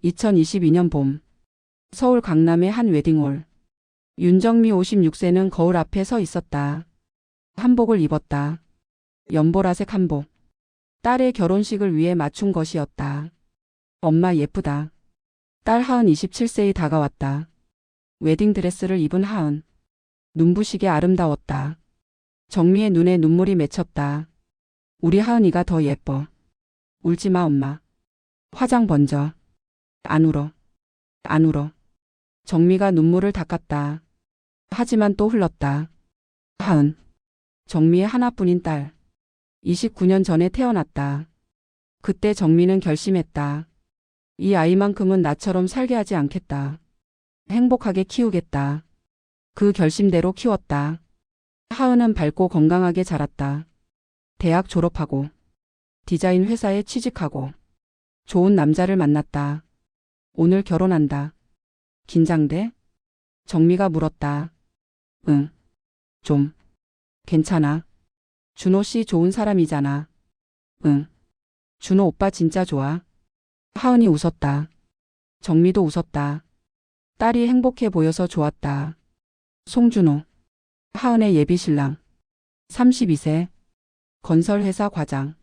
2022년 봄. 서울 강남의 한 웨딩홀. 윤정미 56세는 거울 앞에 서 있었다. 한복을 입었다. 연보라색 한복. 딸의 결혼식을 위해 맞춘 것이었다. 엄마 예쁘다. 딸 하은 27세에 다가왔다. 웨딩드레스를 입은 하은. 눈부시게 아름다웠다. 정미의 눈에 눈물이 맺혔다. 우리 하은이가 더 예뻐. 울지마 엄마. 화장 번져. 안 울어. 안 울어. 정미가 눈물을 닦았다. 하지만 또 흘렀다. 하은. 정미의 하나뿐인 딸. 29년 전에 태어났다. 그때 정미는 결심했다. 이 아이만큼은 나처럼 살게 하지 않겠다. 행복하게 키우겠다. 그 결심대로 키웠다. 하은은 밝고 건강하게 자랐다. 대학 졸업하고 디자인 회사에 취직하고 좋은 남자를 만났다. 오늘 결혼한다. 긴장돼? 정미가 물었다. 응. 좀. 괜찮아. 준호 씨 좋은 사람이잖아. 응. 준호 오빠 진짜 좋아. 하은이 웃었다. 정미도 웃었다. 딸이 행복해 보여서 좋았다. 송준호. 하은의 예비 신랑. 32세. 건설회사 과장.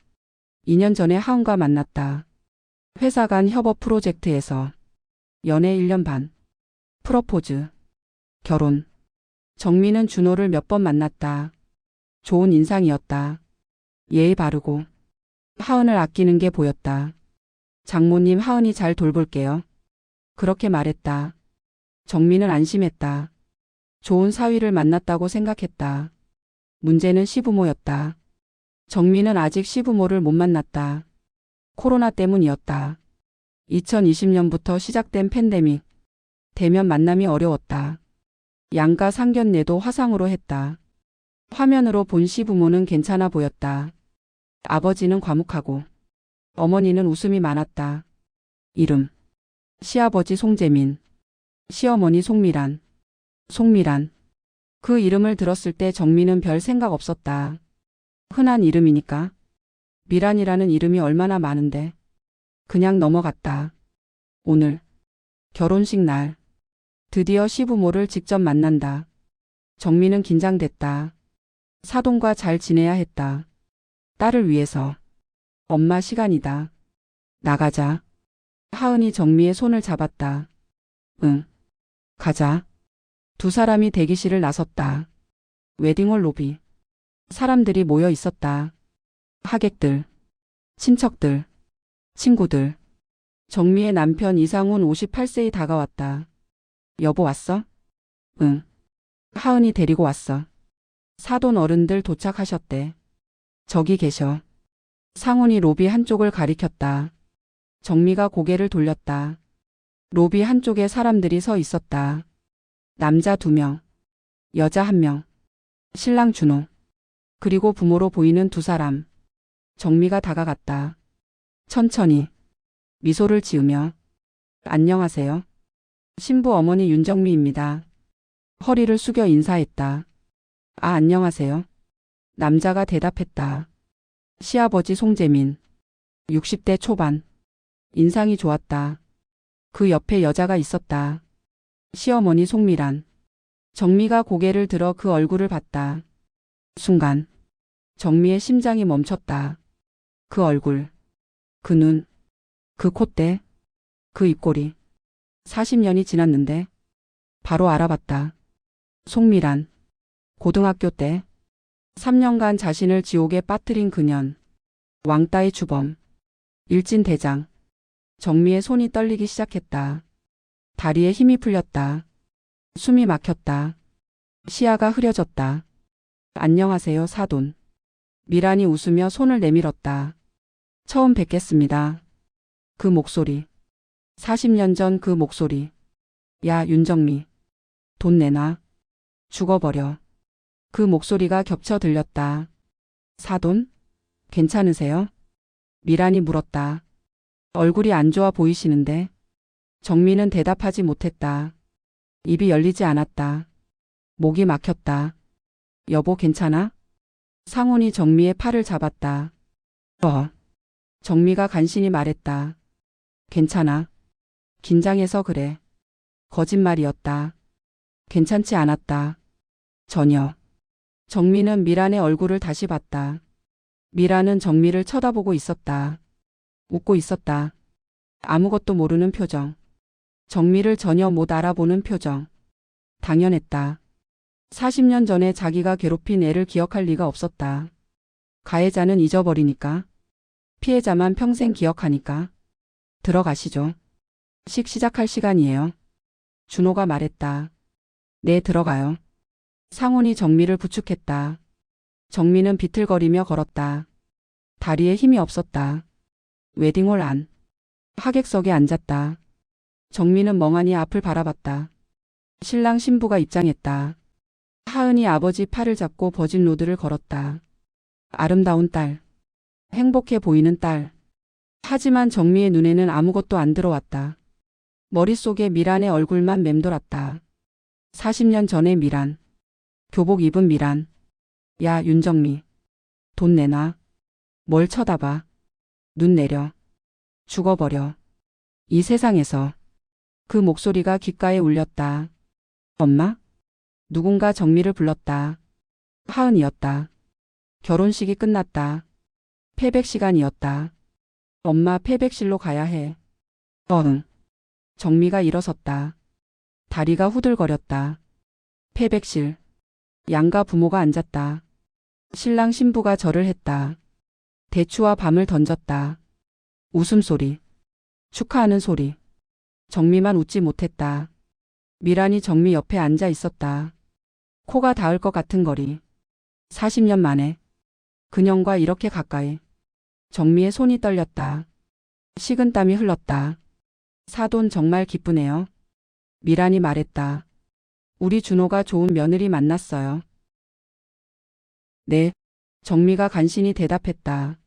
2년 전에 하은과 만났다. 회사 간 협업 프로젝트에서. 연애 1년 반. 프러포즈. 결혼. 정미는 준호를 몇 번 만났다. 좋은 인상이었다. 예의 바르고. 하은을 아끼는 게 보였다. 장모님 하은이 잘 돌볼게요. 그렇게 말했다. 정미는 안심했다. 좋은 사위를 만났다고 생각했다. 문제는 시부모였다. 정미는 아직 시부모를 못 만났다. 코로나 때문이었다. 2020년부터 시작된 팬데믹. 대면 만남이 어려웠다. 양가 상견례도 화상으로 했다. 화면으로 본 시부모는 괜찮아 보였다. 아버지는 과묵하고 어머니는 웃음이 많았다. 이름. 시아버지 송재민. 시어머니 송미란. 송미란. 그 이름을 들었을 때 정미는 별 생각 없었다. 흔한 이름이니까. 미란이라는 이름이 얼마나 많은데. 그냥 넘어갔다. 오늘. 결혼식 날. 드디어 시부모를 직접 만난다. 정미는 긴장됐다. 사돈과 잘 지내야 했다. 딸을 위해서. 엄마 시간이다. 나가자. 하은이 정미의 손을 잡았다. 응. 가자. 두 사람이 대기실을 나섰다. 웨딩홀 로비. 사람들이 모여 있었다. 하객들. 친척들. 친구들. 정미의 남편 이상훈 58세에 다가왔다. 여보 왔어? 응. 하은이 데리고 왔어. 사돈 어른들 도착하셨대. 저기 계셔. 상훈이 로비 한쪽을 가리켰다. 정미가 고개를 돌렸다. 로비 한쪽에 사람들이 서 있었다. 남자 2명. 여자 1명. 신랑 준호. 그리고 부모로 보이는 2사람. 정미가 다가갔다. 천천히. 미소를 지으며. 안녕하세요. 신부 어머니 윤정미입니다. 허리를 숙여 인사했다. 아, 안녕하세요. 남자가 대답했다. 시아버지 송재민. 60대 초반. 인상이 좋았다. 그 옆에 여자가 있었다. 시어머니 송미란. 정미가 고개를 들어 그 얼굴을 봤다. 순간 정미의 심장이 멈췄다. 그 얼굴. 그 눈. 그 콧대. 그 입꼬리. 40년이 지났는데 바로 알아봤다. 송미란. 고등학교 때 3년간 자신을 지옥에 빠뜨린 그년. 왕따의 주범. 일진대장. 정미의 손이 떨리기 시작했다. 다리에 힘이 풀렸다. 숨이 막혔다. 시야가 흐려졌다. 안녕하세요 사돈. 미란이 웃으며 손을 내밀었다. 처음 뵙겠습니다. 그 목소리. 40년 전 그 목소리. 야 윤정미. 돈 내놔. 죽어버려. 그 목소리가 겹쳐 들렸다. 사돈? 괜찮으세요? 미란이 물었다. 얼굴이 안 좋아 보이시는데. 정미는 대답하지 못했다. 입이 열리지 않았다. 목이 막혔다. 여보 괜찮아? 상훈이 정미의 팔을 잡았다. 정미가 간신히 말했다. 괜찮아. 긴장해서 그래. 거짓말이었다. 괜찮지 않았다. 전혀. 정미는 미란의 얼굴을 다시 봤다. 미란은 정미를 쳐다보고 있었다. 웃고 있었다. 아무것도 모르는 표정. 정미를 전혀 못 알아보는 표정. 당연했다. 40년 전에 자기가 괴롭힌 애를 기억할 리가 없었다. 가해자는 잊어버리니까. 피해자만 평생 기억하니까. 들어가시죠. 식 시작할 시간이에요. 준호가 말했다. 네, 들어가요. 상훈이 정미를 부축했다. 정미는 비틀거리며 걸었다. 다리에 힘이 없었다. 웨딩홀 안. 하객석에 앉았다. 정미는 멍하니 앞을 바라봤다. 신랑 신부가 입장했다. 하은이 아버지 팔을 잡고 버진로드를 걸었다. 아름다운 딸. 행복해 보이는 딸. 하지만 정미의 눈에는 아무것도 안 들어왔다. 머릿속에 미란의 얼굴만 맴돌았다. 40년 전의 미란. 교복 입은 미란. 야, 윤정미. 돈 내놔. 뭘 쳐다봐. 눈 내려. 죽어버려. 이 세상에서. 그 목소리가 귓가에 울렸다. 엄마? 누군가 정미를 불렀다. 하은이었다. 결혼식이 끝났다. 패백 시간이었다. 엄마, 패백실로 가야 해. 응. 정미가 일어섰다. 다리가 후들거렸다. 패백실. 양가 부모가 앉았다. 신랑 신부가 절을 했다. 대추와 밤을 던졌다. 웃음소리. 축하하는 소리. 정미만 웃지 못했다. 미란이 정미 옆에 앉아 있었다. 코가 닿을 것 같은 거리. 40년 만에. 그녀과 이렇게 가까이. 정미의 손이 떨렸다. 식은땀이 흘렀다. 사돈 정말 기쁘네요. 미란이 말했다. 우리 준호가 좋은 며느리 만났어요. 네. 정미가 간신히 대답했다.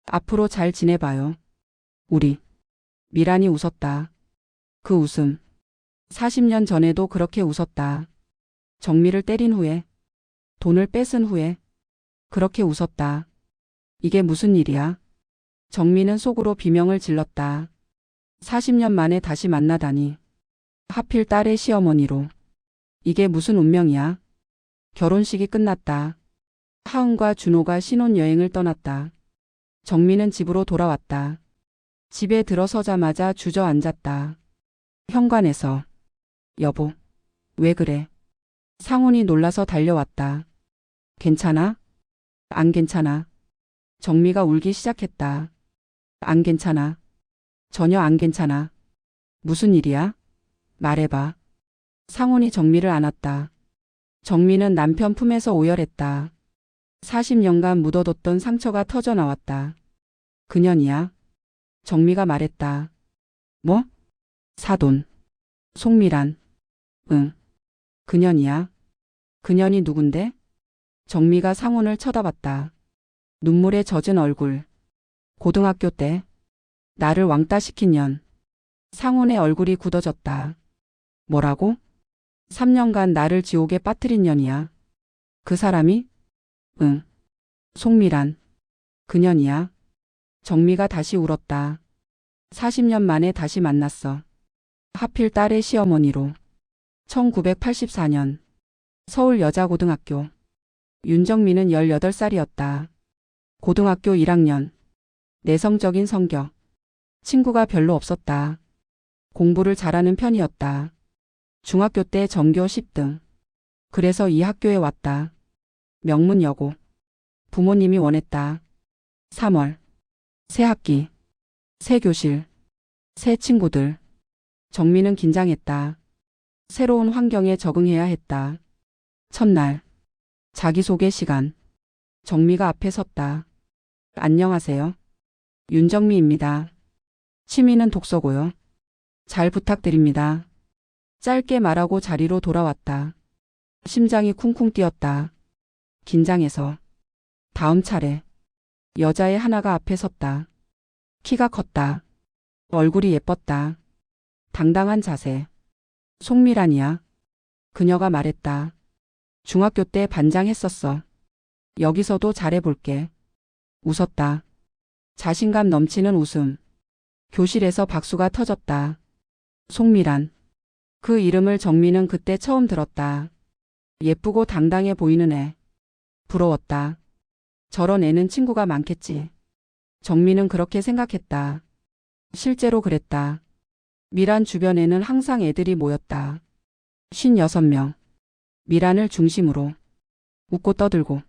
앞으로 잘 지내봐요. 우리. 미란이 웃었다. 그 웃음. 40년 전에도 그렇게 웃었다. 정미를 때린 후에. 돈을 뺏은 후에. 그렇게 웃었다. 이게 무슨 일이야? 정미는 속으로 비명을 질렀다. 40년 만에 다시 만나다니. 하필 딸의 시어머니로. 이게 무슨 운명이야? 결혼식이 끝났다. 하은과 준호가 신혼여행을 떠났다. 정미는 집으로 돌아왔다. 집에 들어서자마자 주저앉았다. 현관에서. 여보, 왜 그래? 상훈이 놀라서 달려왔다. 괜찮아? 안 괜찮아. 정미가 울기 시작했다. 안 괜찮아. 전혀 안 괜찮아. 무슨 일이야? 말해봐. 상훈이 정미를 안았다. 정미는 남편 품에서 오열했다. 40년간 묻어뒀던 상처가 터져 나왔다. 그년이야. 정미가 말했다. 뭐? 사돈. 송미란. 응. 그년이야. 그년이 누군데? 정미가 상훈을 쳐다봤다. 눈물에 젖은 얼굴. 고등학교 때. 나를 왕따시킨 년. 상훈의 얼굴이 굳어졌다. 뭐라고? 3년간 나를 지옥에 빠뜨린 년이야. 그 사람이? 응. 송미란. 그년이야. 정미가 다시 울었다. 40년 만에 다시 만났어. 하필 딸의 시어머니로. 1984년. 서울 여자고등학교. 윤정미는 18살이었다. 고등학교 1학년. 내성적인 성격. 친구가 별로 없었다. 공부를 잘하는 편이었다. 중학교 때 전교 10등. 그래서 이 학교에 왔다. 명문여고. 부모님이 원했다. 3월. 새 학기. 새 교실. 새 친구들. 정미는 긴장했다. 새로운 환경에 적응해야 했다. 첫날. 자기소개 시간. 정미가 앞에 섰다. 안녕하세요. 윤정미입니다. 취미는 독서고요. 잘 부탁드립니다. 짧게 말하고 자리로 돌아왔다. 심장이 쿵쿵 뛰었다. 긴장해서. 다음 차례. 여자애 하나가 앞에 섰다. 키가 컸다. 얼굴이 예뻤다. 당당한 자세. 송미란이야. 그녀가 말했다. 중학교 때 반장했었어. 여기서도 잘해볼게. 웃었다. 자신감 넘치는 웃음. 교실에서 박수가 터졌다. 송미란. 그 이름을 정민은 그때 처음 들었다. 예쁘고 당당해 보이는 애. 부러웠다. 저런 애는 친구가 많겠지. 정민은 그렇게 생각했다. 실제로 그랬다. 미란 주변에는 항상 애들이 모였다. 56명. 미란을 중심으로. 웃고 떠들고.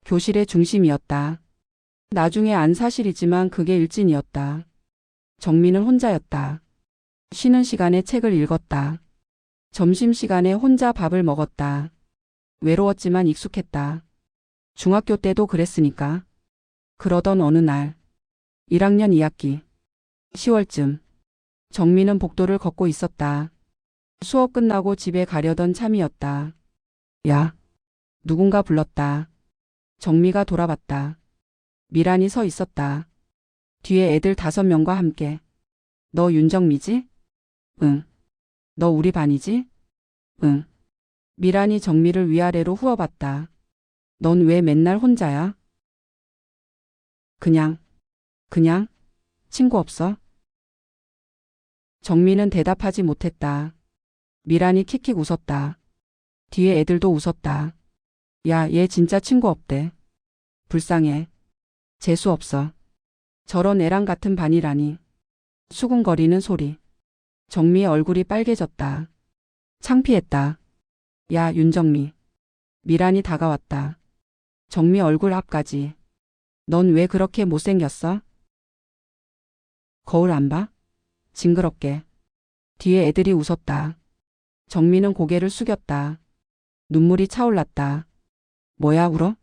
교실의 중심이었다. 나중에 안 사실이지만 그게 일진이었다. 정민은 혼자였다. 쉬는 시간에 책을 읽었다. 점심시간에 혼자 밥을 먹었다. 외로웠지만 익숙했다. 중학교 때도 그랬으니까. 그러던 어느 날 1학년 2학기 10월쯤 정민은 복도를 걷고 있었다. 수업 끝나고 집에 가려던 참이었다. 야, 누군가 불렀다. 정미가 돌아봤다. 미란이 서 있었다. 뒤에 애들 5명과 함께. 너 윤정미지? 응. 너 우리 반이지? 응. 미란이 정미를 위아래로 후어봤다. 넌 왜 맨날 혼자야? 그냥. 친구 없어? 정미는 대답하지 못했다. 미란이 킥킥 웃었다. 뒤에 애들도 웃었다. 야, 얘 진짜 친구 없대. 불쌍해. 재수 없어. 저런 애랑 같은 반이라니. 수군거리는 소리. 정미의 얼굴이 빨개졌다. 창피했다. 야, 윤정미. 미란이 다가왔다. 정미 얼굴 앞까지. 넌 왜 그렇게 못생겼어? 거울 안 봐? 징그럽게. 뒤에 애들이 웃었다. 정미는 고개를 숙였다. 눈물이 차올랐다. 뭐야 울어?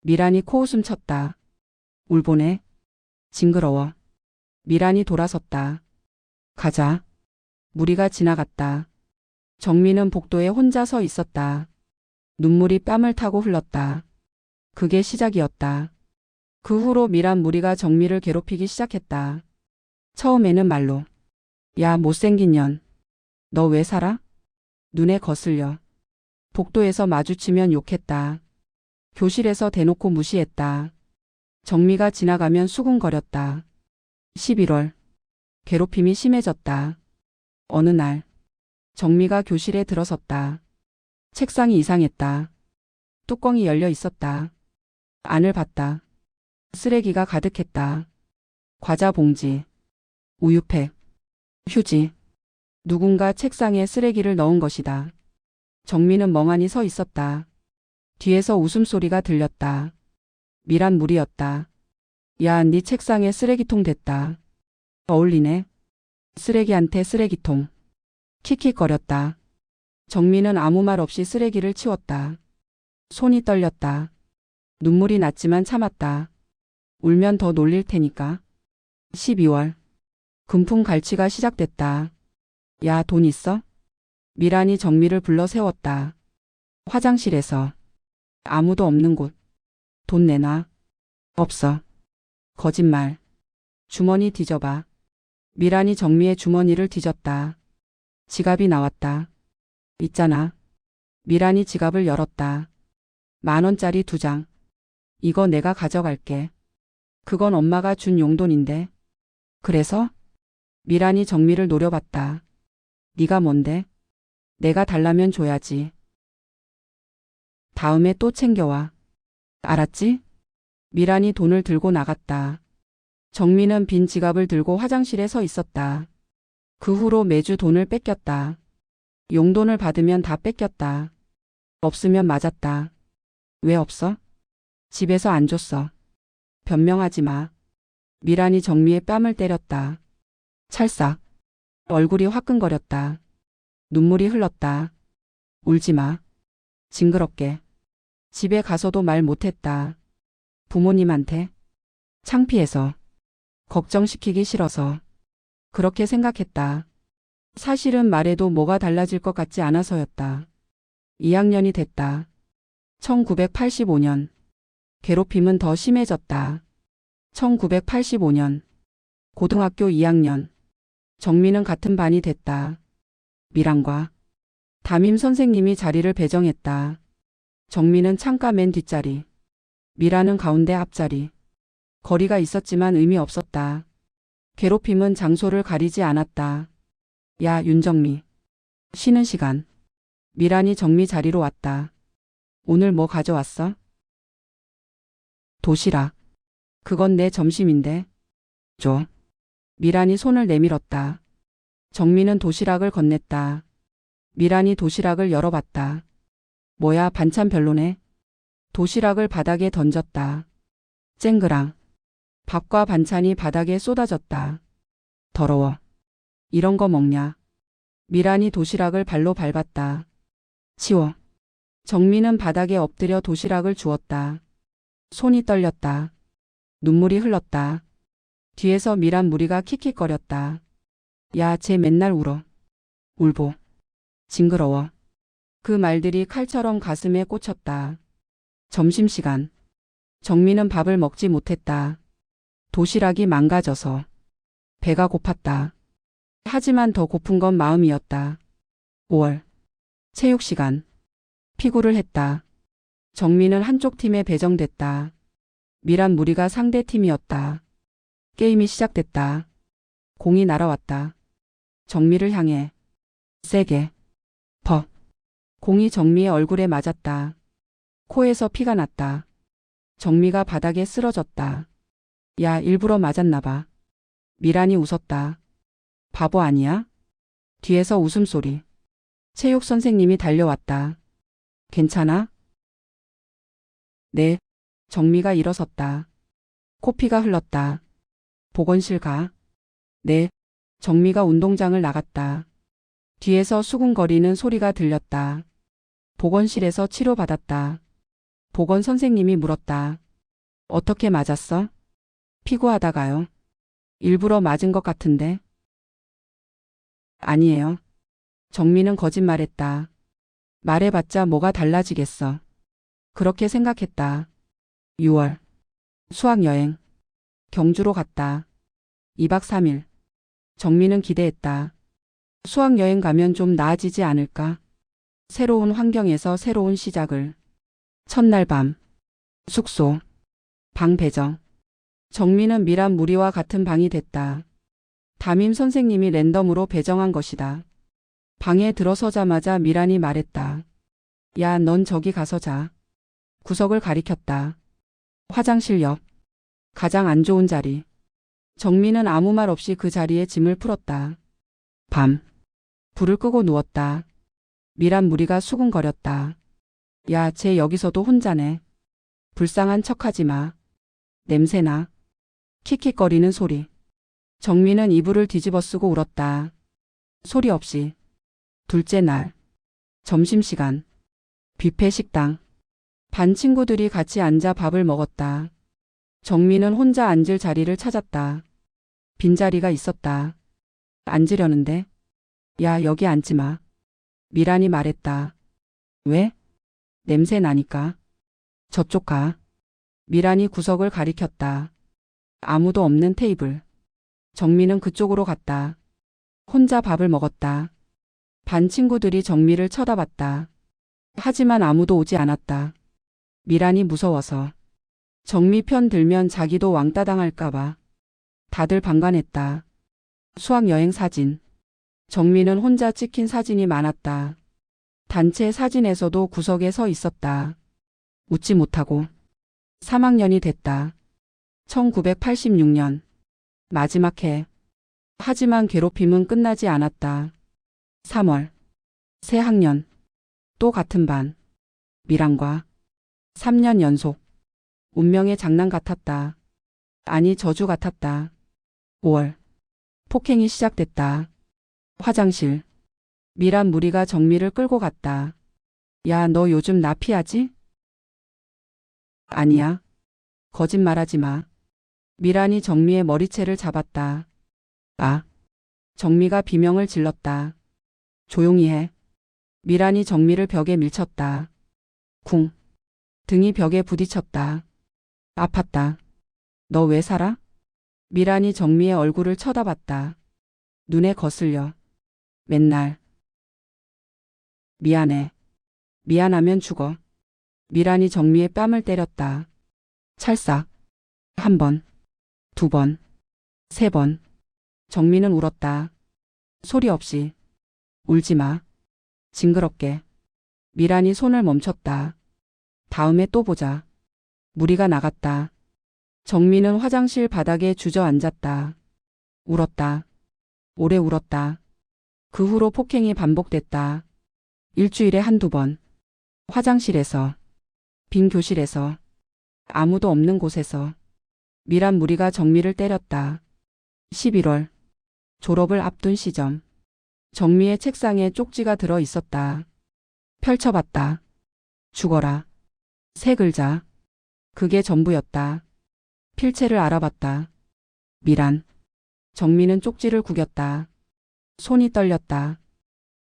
미란이 코웃음 쳤다. 울보네. 징그러워. 미란이 돌아섰다. 가자. 무리가 지나갔다. 정미는 복도에 혼자 서 있었다. 눈물이 뺨을 타고 흘렀다. 그게 시작이었다. 그 후로 미란 무리가 정미를 괴롭히기 시작했다. 처음에는 말로. 야, 못생긴 년. 너 왜 살아? 눈에 거슬려. 복도에서 마주치면 욕했다. 교실에서 대놓고 무시했다. 정미가 지나가면 수군거렸다. 11월. 괴롭힘이 심해졌다. 어느 날 정미가 교실에 들어섰다. 책상이 이상했다. 뚜껑이 열려 있었다. 안을 봤다. 쓰레기가 가득했다. 과자 봉지, 우유팩, 휴지. 누군가 책상에 쓰레기를 넣은 것이다. 정미는 멍하니 서 있었다. 뒤에서 웃음소리가 들렸다. 미란 무리였다. 야, 네 책상에 쓰레기통 댔다. 어울리네. 쓰레기한테 쓰레기통. 킥킥거렸다. 정미는 아무 말 없이 쓰레기를 치웠다. 손이 떨렸다. 눈물이 났지만 참았다. 울면 더 놀릴 테니까. 12월. 금품 갈취가 시작됐다. 야, 돈 있어? 미란이 정미를 불러 세웠다. 화장실에서. 아무도 없는 곳. 돈 내놔. 없어. 거짓말. 주머니 뒤져봐. 미란이 정미의 주머니를 뒤졌다. 지갑이 나왔다. 있잖아. 미란이 지갑을 열었다. 10,000원짜리 2장. 이거 내가 가져갈게. 그건 엄마가 준 용돈인데. 그래서? 미란이 정미를 노려봤다. 네가 뭔데? 내가 달라면 줘야지. 다음에 또 챙겨와. 알았지? 미란이 돈을 들고 나갔다. 정미는 빈 지갑을 들고 화장실에 서 있었다. 그 후로 매주 돈을 뺏겼다. 용돈을 받으면 다 뺏겼다. 없으면 맞았다. 왜 없어? 집에서 안 줬어. 변명하지 마. 미란이 정미의 뺨을 때렸다. 찰싹. 얼굴이 화끈거렸다. 눈물이 흘렀다. 울지 마. 징그럽게. 집에 가서도 말 못했다. 부모님한테. 창피해서. 걱정시키기 싫어서. 그렇게 생각했다. 사실은 말해도 뭐가 달라질 것 같지 않아서였다. 2학년이 됐다. 1985년. 괴롭힘은 더 심해졌다. 1985년. 고등학교 2학년. 정미는 같은 반이 됐다. 미란과 담임 선생님이 자리를 배정했다. 정미는 창가 맨 뒷자리. 미란은 가운데 앞자리. 거리가 있었지만 의미 없었다. 괴롭힘은 장소를 가리지 않았다. 야, 윤정미. 쉬는 시간. 미란이 정미 자리로 왔다. 오늘 뭐 가져왔어? 도시락. 그건 내 점심인데. 줘. 미란이 손을 내밀었다. 정미는 도시락을 건넸다. 미란이 도시락을 열어봤다. 뭐야, 반찬 별로네. 도시락을 바닥에 던졌다. 쨍그랑. 밥과 반찬이 바닥에 쏟아졌다. 더러워. 이런 거 먹냐. 미란이 도시락을 발로 밟았다. 치워. 정미는 바닥에 엎드려 도시락을 주웠다. 손이 떨렸다. 눈물이 흘렀다. 뒤에서 미란 무리가 킥킥거렸다. 야, 쟤 맨날 울어. 울보. 징그러워. 그 말들이 칼처럼 가슴에 꽂혔다. 점심시간. 정미는 밥을 먹지 못했다. 도시락이 망가져서. 배가 고팠다. 하지만 더 고픈 건 마음이었다. 5월. 체육시간. 피구를 했다. 정미는 한쪽 팀에 배정됐다. 미란 무리가 상대 팀이었다. 게임이 시작됐다. 공이 날아왔다. 정미를 향해. 세게. 퍽. 공이 정미의 얼굴에 맞았다. 코에서 피가 났다. 정미가 바닥에 쓰러졌다. 야, 일부러 맞았나 봐. 미란이 웃었다. 바보 아니야? 뒤에서 웃음소리. 체육 선생님이 달려왔다. 괜찮아? 네. 정미가 일어섰다. 코피가 흘렀다. 보건실 가. 네. 정미가 운동장을 나갔다. 뒤에서 수군거리는 소리가 들렸다. 보건실에서 치료받았다. 보건 선생님이 물었다. 어떻게 맞았어? 피구하다가요. 일부러 맞은 것 같은데. 아니에요. 정미는 거짓말했다. 말해봤자 뭐가 달라지겠어. 그렇게 생각했다. 6월. 수학여행. 경주로 갔다. 2박 3일. 정미는 기대했다. 수학여행 가면 좀 나아지지 않을까? 새로운 환경에서 새로운 시작을. 첫날 밤. 숙소. 방 배정. 정미는 미란 무리와 같은 방이 됐다. 담임 선생님이 랜덤으로 배정한 것이다. 방에 들어서자마자 미란이 말했다. 야, 넌 저기 가서 자. 구석을 가리켰다. 화장실 옆. 가장 안 좋은 자리. 정미는 아무 말 없이 그 자리에 짐을 풀었다. 밤. 불을 끄고 누웠다. 미란 무리가 수군거렸다. 야, 쟤 여기서도 혼자네. 불쌍한 척하지 마. 냄새나. 킥킥거리는 소리. 정미는 이불을 뒤집어 쓰고 울었다. 소리 없이. 둘째 날. 점심시간. 뷔페 식당. 반 친구들이 같이 앉아 밥을 먹었다. 정미는 혼자 앉을 자리를 찾았다. 빈자리가 있었다. 앉으려는데. 야, 여기 앉지 마. 미란이 말했다. 왜? 냄새 나니까. 저쪽 가. 미란이 구석을 가리켰다. 아무도 없는 테이블. 정미는 그쪽으로 갔다. 혼자 밥을 먹었다. 반 친구들이 정미를 쳐다봤다. 하지만 아무도 오지 않았다. 미란이 무서워서. 정미 편 들면 자기도 왕따 당할까봐. 다들 방관했다. 수학여행 사진. 정미는 혼자 찍힌 사진이 많았다. 단체 사진에서도 구석에 서 있었다. 웃지 못하고. 3학년이 됐다. 1986년. 마지막 해. 하지만 괴롭힘은 끝나지 않았다. 3월. 새 학년. 또 같은 반. 미란과. 3년 연속. 운명의 장난 같았다. 아니, 저주 같았다. 5월. 폭행이 시작됐다. 화장실. 미란 무리가 정미를 끌고 갔다. 야, 너 요즘 나 피하지? 아니야. 거짓말하지 마. 미란이 정미의 머리채를 잡았다. 아. 정미가 비명을 질렀다. 조용히 해. 미란이 정미를 벽에 밀쳤다. 쿵. 등이 벽에 부딪혔다. 아팠다. 너 왜 살아? 미란이 정미의 얼굴을 쳐다봤다. 눈에 거슬려. 맨날. 미안해. 미안하면 죽어. 미란이 정미의 뺨을 때렸다. 찰싹. 1번, 2번, 3번. 정미는 울었다. 소리 없이. 울지 마. 징그럽게. 미란이 손을 멈췄다. 다음에 또 보자. 무리가 나갔다. 정민은 화장실 바닥에 주저앉았다. 울었다. 오래 울었다. 그 후로 폭행이 반복됐다. 일주일에 한두 번. 화장실에서, 빈 교실에서, 아무도 없는 곳에서. 미란 무리가 정미를 때렸다. 11월. 졸업을 앞둔 시점. 정미의 책상에 쪽지가 들어 있었다. 펼쳐봤다. 죽어라. 세 글자. 그게 전부였다. 필체를 알아봤다. 미란. 정미는 쪽지를 구겼다. 손이 떨렸다.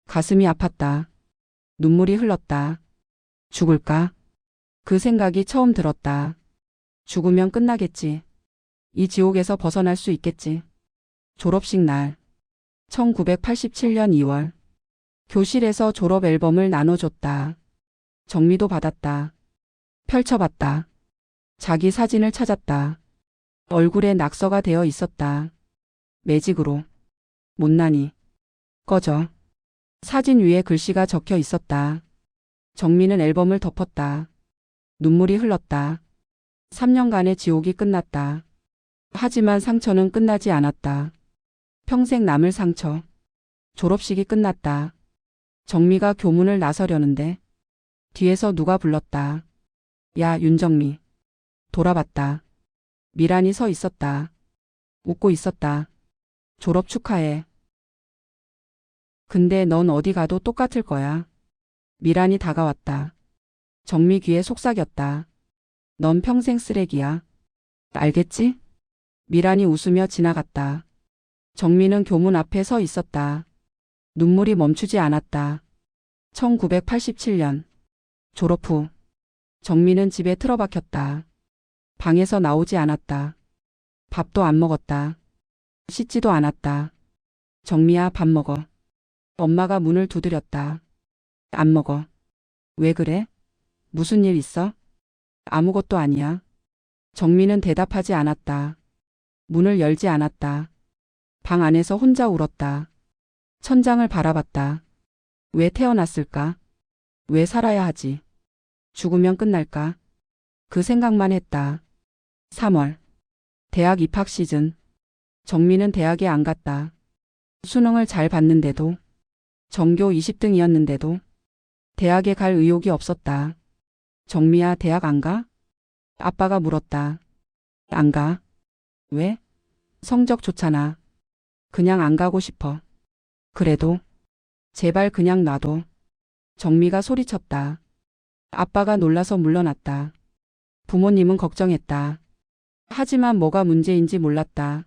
가슴이 아팠다. 눈물이 흘렀다. 죽을까? 그 생각이 처음 들었다. 죽으면 끝나겠지. 이 지옥에서 벗어날 수 있겠지. 졸업식 날. 1987년 2월. 교실에서 졸업 앨범을 나눠줬다. 정미도 받았다. 펼쳐봤다. 자기 사진을 찾았다. 얼굴에 낙서가 되어 있었다. 매직으로. 못난이. 꺼져. 사진 위에 글씨가 적혀 있었다. 정미는 앨범을 덮었다. 눈물이 흘렀다. 3년간의 지옥이 끝났다. 하지만 상처는 끝나지 않았다. 평생 남을 상처. 졸업식이 끝났다. 정미가 교문을 나서려는데 뒤에서 누가 불렀다. 야, 윤정미. 돌아봤다. 미란이 서 있었다. 웃고 있었다. 졸업 축하해. 근데 넌 어디 가도 똑같을 거야. 미란이 다가왔다. 정미 귀에 속삭였다. 넌 평생 쓰레기야. 알겠지? 미란이 웃으며 지나갔다. 정미는 교문 앞에 서 있었다. 눈물이 멈추지 않았다. 1987년. 졸업 후. 정미는 집에 틀어박혔다. 방에서 나오지 않았다. 밥도 안 먹었다. 씻지도 않았다. 정미야, 밥 먹어. 엄마가 문을 두드렸다. 안 먹어. 왜 그래? 무슨 일 있어? 아무것도 아니야. 정미는 대답하지 않았다. 문을 열지 않았다. 방 안에서 혼자 울었다. 천장을 바라봤다. 왜 태어났을까? 왜 살아야 하지? 죽으면 끝날까? 그 생각만 했다. 3월. 대학 입학 시즌. 정미는 대학에 안 갔다. 수능을 잘 봤는데도, 전교 20등이었는데도 대학에 갈 의욕이 없었다. 정미야, 대학 안 가? 아빠가 물었다. 안 가. 왜? 성적 좋잖아. 그냥 안 가고 싶어. 그래도 제발 그냥 놔둬. 정미가 소리쳤다. 아빠가 놀라서 물러났다. 부모님은 걱정했다. 하지만 뭐가 문제인지 몰랐다.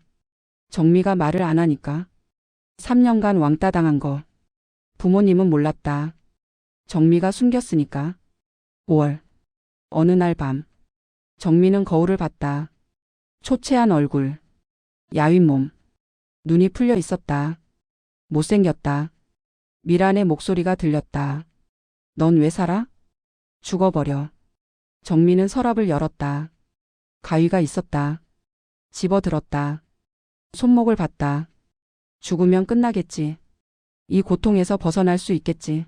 정미가 말을 안 하니까. 3년간 왕따 당한 거. 부모님은 몰랐다. 정미가 숨겼으니까. 5월. 어느 날 밤. 정미는 거울을 봤다. 초췌한 얼굴. 야윈 몸. 눈이 풀려 있었다. 못생겼다. 미란의 목소리가 들렸다. 넌 왜 살아? 죽어버려. 정미는 서랍을 열었다. 가위가 있었다. 집어들었다. 손목을 봤다. 죽으면 끝나겠지. 이 고통에서 벗어날 수 있겠지.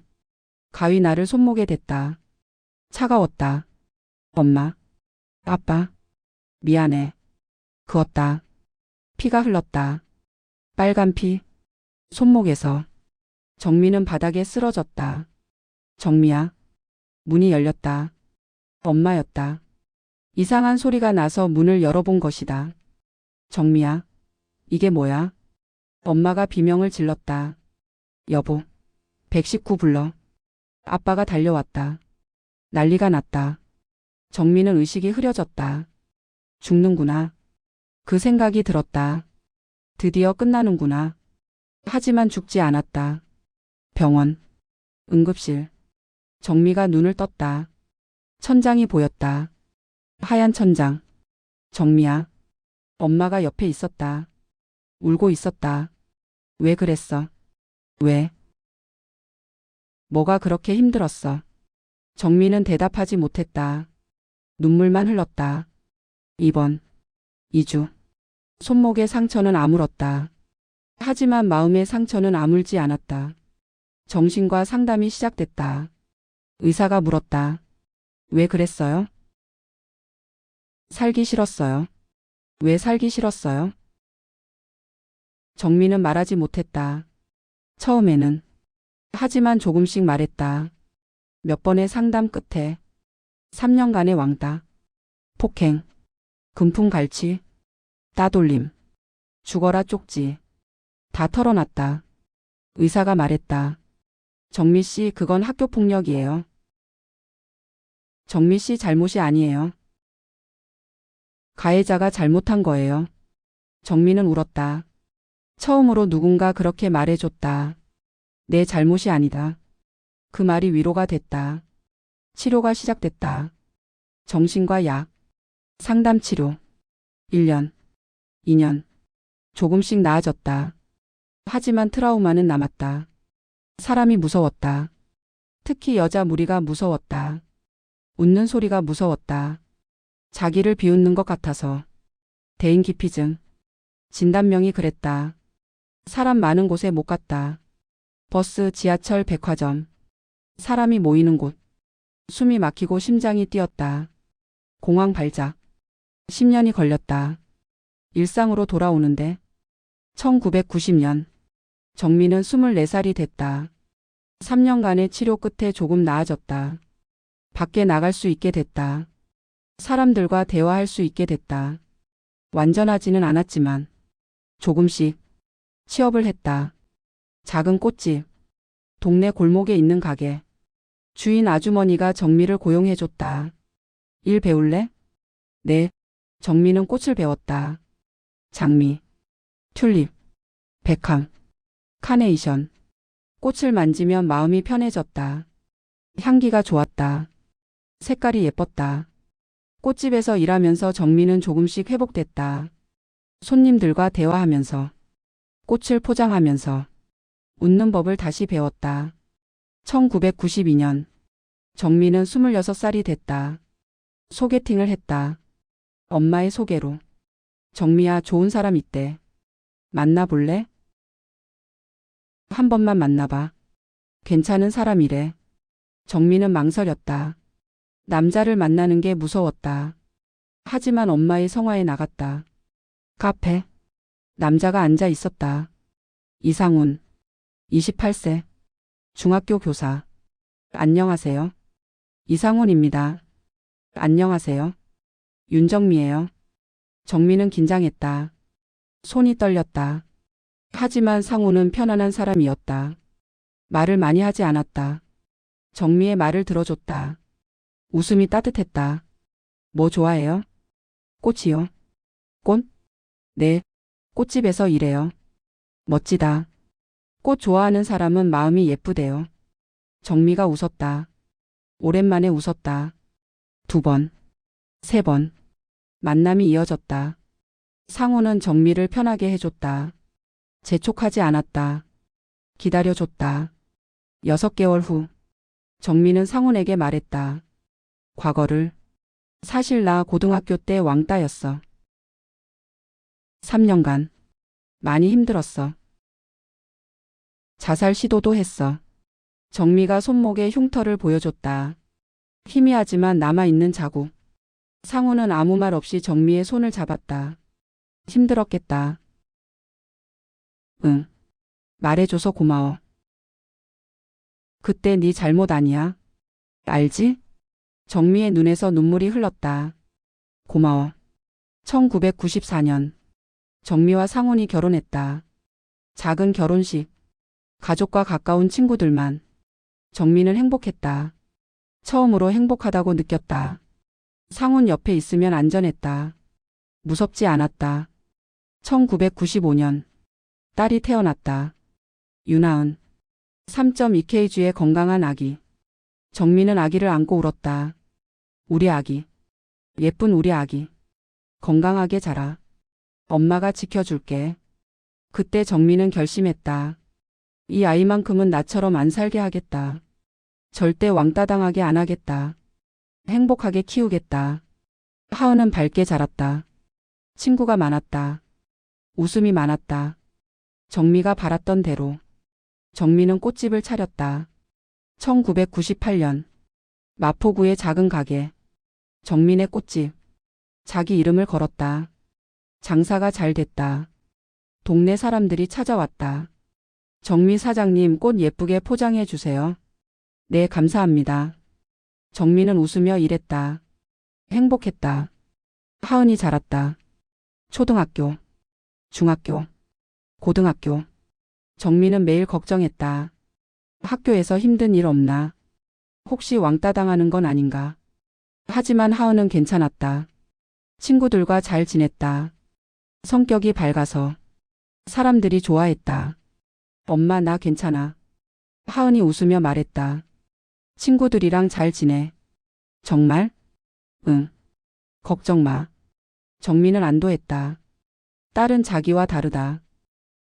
가위 나를 손목에 댔다. 차가웠다. 엄마. 아빠. 미안해. 그었다. 피가 흘렀다. 빨간 피. 손목에서. 정미는 바닥에 쓰러졌다. 정미야. 문이 열렸다. 엄마였다. 이상한 소리가 나서 문을 열어본 것이다. 정미야. 이게 뭐야? 엄마가 비명을 질렀다. 여보. 119 불러. 아빠가 달려왔다. 난리가 났다. 정미는 의식이 흐려졌다. 죽는구나. 그 생각이 들었다. 드디어 끝나는구나. 하지만 죽지 않았다. 병원. 응급실. 정미가 눈을 떴다. 천장이 보였다. 하얀 천장. 정미야. 엄마가 옆에 있었다. 울고 있었다. 왜 그랬어? 왜? 뭐가 그렇게 힘들었어? 정미는 대답하지 못했다. 눈물만 흘렀다. 입원. 2주. 손목의 상처는 아물었다. 하지만 마음의 상처는 아물지 않았다. 정신과 상담이 시작됐다. 의사가 물었다. 왜 그랬어요? 살기 싫었어요. 왜 살기 싫었어요? 정민은 말하지 못했다. 처음에는. 하지만 조금씩 말했다. 몇 번의 상담 끝에 3년간의 왕따, 폭행, 금품갈취, 따돌림, 죽어라 쪽지 다 털어놨다. 의사가 말했다. 정미 씨, 그건 학교폭력이에요. 정미 씨 잘못이 아니에요. 가해자가 잘못한 거예요. 정미는 울었다. 처음으로 누군가 그렇게 말해줬다. 내 잘못이 아니다. 그 말이 위로가 됐다. 치료가 시작됐다. 정신과 약, 상담 치료. 1년, 2년. 조금씩 나아졌다. 하지만 트라우마는 남았다. 사람이 무서웠다. 특히 여자 무리가 무서웠다. 웃는 소리가 무서웠다. 자기를 비웃는 것 같아서. 대인기피증. 진단명이 그랬다. 사람 많은 곳에 못 갔다. 버스, 지하철, 백화점. 사람이 모이는 곳. 숨이 막히고 심장이 뛰었다. 공황 발작. 10년이 걸렸다. 일상으로 돌아오는데. 1990년. 정민은 24살이 됐다. 3년간의 치료 끝에 조금 나아졌다. 밖에 나갈 수 있게 됐다. 사람들과 대화할 수 있게 됐다. 완전하지는 않았지만 조금씩 취업을 했다. 작은 꽃집, 동네 골목에 있는 가게. 주인 아주머니가 정미를 고용해줬다. 일 배울래? 네. 정미는 꽃을 배웠다. 장미, 튤립, 백합, 카네이션. 꽃을 만지면 마음이 편해졌다. 향기가 좋았다. 색깔이 예뻤다. 꽃집에서 일하면서 정미는 조금씩 회복됐다. 손님들과 대화하면서, 꽃을 포장하면서, 웃는 법을 다시 배웠다. 1992년, 정미는 26살이 됐다. 소개팅을 했다. 엄마의 소개로. 정미야, 좋은 사람 있대. 만나볼래? 한 번만 만나봐. 괜찮은 사람이래. 정미는 망설였다. 남자를 만나는 게 무서웠다. 하지만 엄마의 성화에 나갔다. 카페. 남자가 앉아 있었다. 이상훈. 28세. 중학교 교사. 안녕하세요. 이상훈입니다. 안녕하세요. 윤정미예요. 정미는 긴장했다. 손이 떨렸다. 하지만 상훈은 편안한 사람이었다. 말을 많이 하지 않았다. 정미의 말을 들어줬다. 웃음이 따뜻했다. 뭐 좋아해요? 꽃이요. 꽃? 네. 꽃집에서 일해요. 멋지다. 꽃 좋아하는 사람은 마음이 예쁘대요. 정미가 웃었다. 오랜만에 웃었다. 2번, 3번. 만남이 이어졌다. 상훈은 정미를 편하게 해줬다. 재촉하지 않았다. 기다려줬다. 6개월 후, 정미는 상훈에게 말했다. 과거를. 사실 나 고등학교 때 왕따였어. 3년간. 많이 힘들었어. 자살 시도도 했어. 정미가 손목에 흉터를 보여줬다. 희미하지만 남아있는 자국. 상훈은 아무 말 없이 정미의 손을 잡았다. 힘들었겠다. 응. 말해줘서 고마워. 그때 네 잘못 아니야. 알지? 정미의 눈에서 눈물이 흘렀다. 고마워. 1994년. 정미와 상훈이 결혼했다. 작은 결혼식. 가족과 가까운 친구들만. 정미는 행복했다. 처음으로 행복하다고 느꼈다. 상훈 옆에 있으면 안전했다. 무섭지 않았다. 1995년. 딸이 태어났다. 유나은. 3.2kg의 건강한 아기. 정미는 아기를 안고 울었다. 우리 아기. 예쁜 우리 아기. 건강하게 자라. 엄마가 지켜줄게. 그때 정미는 결심했다. 이 아이만큼은 나처럼 안 살게 하겠다. 절대 왕따당하게 안 하겠다. 행복하게 키우겠다. 하은은 밝게 자랐다. 친구가 많았다. 웃음이 많았다. 정미가 바랐던 대로 정미는 꽃집을 차렸다. 1998년 마포구의 작은 가게 정민의 꽃집. 자기 이름을 걸었다. 장사가 잘 됐다. 동네 사람들이 찾아왔다. 정미 사장님 꽃 예쁘게 포장해 주세요. 네, 감사합니다. 정미는 웃으며 일했다. 행복했다. 하은이 자랐다. 초등학교, 중학교, 고등학교. 정미는 매일 걱정했다. 학교에서 힘든 일 없나? 혹시 왕따 당하는 건 아닌가? 하지만 하은은 괜찮았다. 친구들과 잘 지냈다. 성격이 밝아서 사람들이 좋아했다. 엄마, 나 괜찮아. 하은이 웃으며 말했다. 친구들이랑 잘 지내. 정말? 응. 걱정 마. 정미는 안도했다. 딸은 자기와 다르다.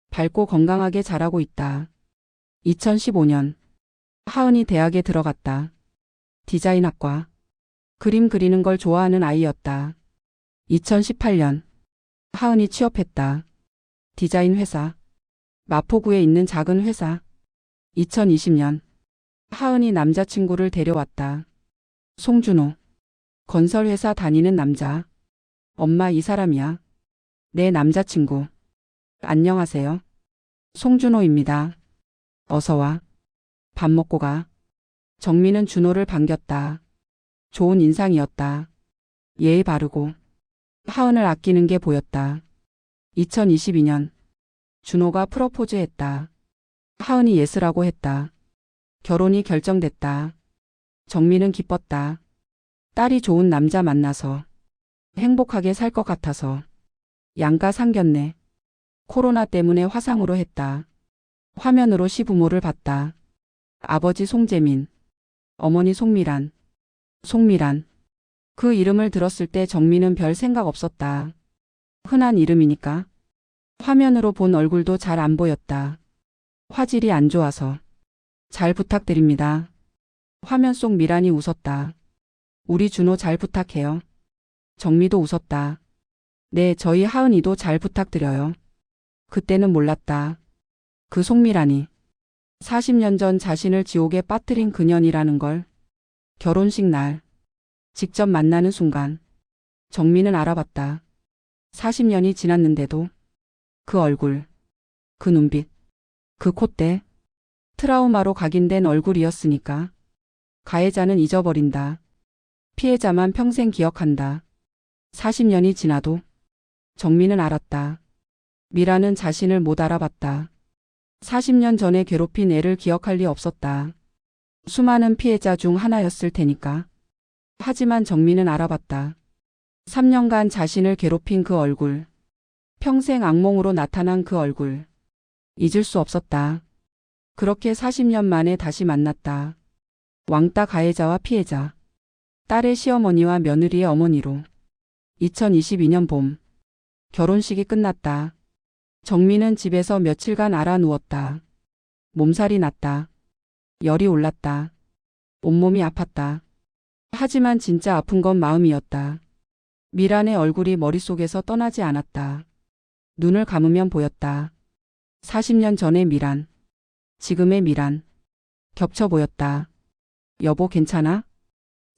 밝고 건강하게 자라고 있다. 2015년 하은이 대학에 들어갔다. 디자인학과. 그림 그리는 걸 좋아하는 아이였다. 2018년 하은이 취업했다. 디자인 회사. 마포구에 있는 작은 회사. 2020년 하은이 남자친구를 데려왔다. 송준호. 건설회사 다니는 남자. 엄마, 이 사람이야. 내 남자친구. 안녕하세요. 송준호입니다. 어서 와. 밥 먹고 가. 정미는 준호를 반겼다. 좋은 인상이었다. 예의 바르고 하은을 아끼는 게 보였다. 2022년 준호가 프러포즈했다. 하은이 예스라고 했다. 결혼이 결정됐다. 정미는 기뻤다. 딸이 좋은 남자 만나서 행복하게 살 것 같아서. 양가 상견례. 코로나 때문에 화상으로 했다. 화면으로 시부모를 봤다. 아버지 송재민, 어머니 송미란. 송미란. 그 이름을 들었을 때 정미는 별 생각 없었다. 흔한 이름이니까. 화면으로 본 얼굴도 잘 안 보였다. 화질이 안 좋아서. 잘 부탁드립니다. 화면 속 미란이 웃었다. 우리 준호 잘 부탁해요. 정미도 웃었다. 네, 저희 하은이도 잘 부탁드려요. 그때는 몰랐다. 그 송미란이 40년 전 자신을 지옥에 빠뜨린 그년이라는 걸. 결혼식 날 직접 만나는 순간 정미는 알아봤다. 40년이 지났는데도 그 얼굴, 그 눈빛, 그 콧대, 트라우마로 각인된 얼굴이었으니까. 가해자는 잊어버린다. 피해자만 평생 기억한다. 40년이 지나도 정미는 알았다. 미라는 자신을 못 알아봤다. 40년 전에 괴롭힌 애를 기억할 리 없었다. 수많은 피해자 중 하나였을 테니까. 하지만 정미는 알아봤다. 3년간 자신을 괴롭힌 그 얼굴. 평생 악몽으로 나타난 그 얼굴. 잊을 수 없었다. 그렇게 40년 만에 다시 만났다. 왕따 가해자와 피해자. 딸의 시어머니와 며느리의 어머니로. 2022년 봄. 결혼식이 끝났다. 정미는 집에서 며칠간 알아 누웠다. 몸살이 났다. 열이 올랐다. 온몸이 아팠다. 하지만 진짜 아픈 건 마음이었다. 미란의 얼굴이 머릿속에서 떠나지 않았다. 눈을 감으면 보였다. 40년 전의 미란. 지금의 미란. 겹쳐 보였다. 여보, 괜찮아?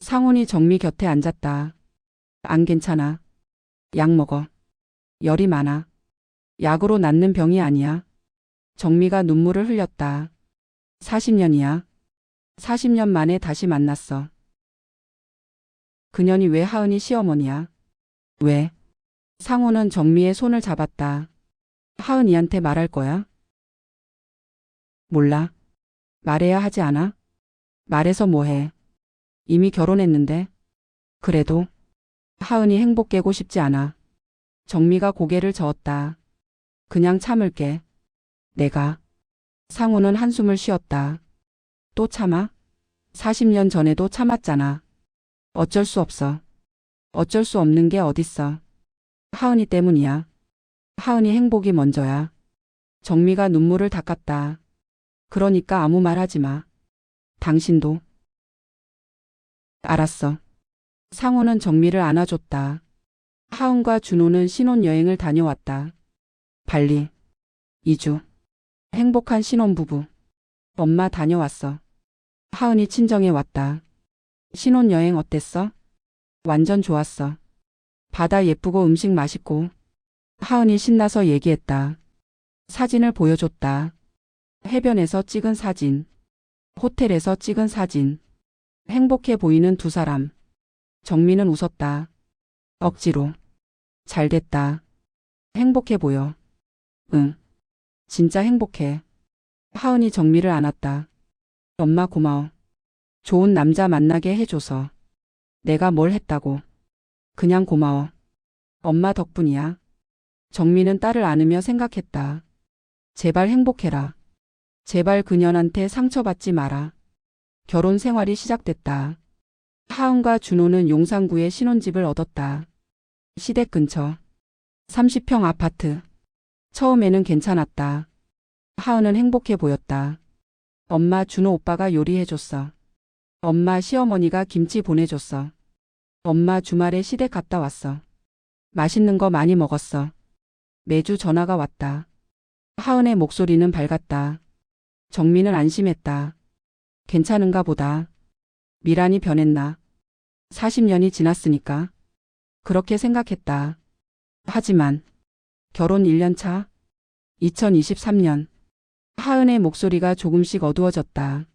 상훈이 정미 곁에 앉았다. 안 괜찮아. 약 먹어. 열이 많아. 약으로 낫는 병이 아니야. 정미가 눈물을 흘렸다. 40년이야. 40년 만에 다시 만났어. 그년이 왜 하은이 시어머니야? 왜? 상호는 정미의 손을 잡았다. 하은이한테 말할 거야? 몰라. 말해야 하지 않아? 말해서 뭐해? 이미 결혼했는데. 그래도 하은이 행복 깨고 싶지 않아. 정미가 고개를 저었다. 그냥 참을게. 내가. 상호는 한숨을 쉬었다. 또 참아? 40년 전에도 참았잖아. 어쩔 수 없어. 어쩔 수 없는 게 어딨어. 하은이 때문이야. 하은이 행복이 먼저야. 정미가 눈물을 닦았다. 그러니까 아무 말 하지 마. 당신도. 알았어. 상호는 정미를 안아줬다. 하은과 준호는 신혼여행을 다녀왔다. 발리. 2주. 행복한 신혼부부. 엄마 다녀왔어. 하은이 친정에 왔다. 신혼여행 어땠어? 완전 좋았어. 바다 예쁘고 음식 맛있고. 하은이 신나서 얘기했다. 사진을 보여줬다. 해변에서 찍은 사진. 호텔에서 찍은 사진. 행복해 보이는 두 사람. 정민은 웃었다. 억지로. 잘 됐다. 행복해 보여. 응. 진짜 행복해. 하은이 정미를 안았다. 엄마 고마워. 좋은 남자 만나게 해줘서. 내가 뭘 했다고. 그냥 고마워. 엄마 덕분이야. 정미는 딸을 안으며 생각했다. 제발 행복해라. 제발 그년한테 상처받지 마라. 결혼 생활이 시작됐다. 하은과 준호는 용산구에 신혼집을 얻었다. 시댁 근처. 30평 아파트. 처음에는 괜찮았다. 하은은 행복해 보였다. 엄마 준호 오빠가 요리해줬어. 엄마 시어머니가 김치 보내줬어. 엄마 주말에 시댁 갔다 왔어. 맛있는 거 많이 먹었어. 매주 전화가 왔다. 하은의 목소리는 밝았다. 정민은 안심했다. 괜찮은가 보다. 미란이 변했나. 40년이 지났으니까. 그렇게 생각했다. 하지만 결혼 1년 차. 2023년. 하은의 목소리가 조금씩 어두워졌다.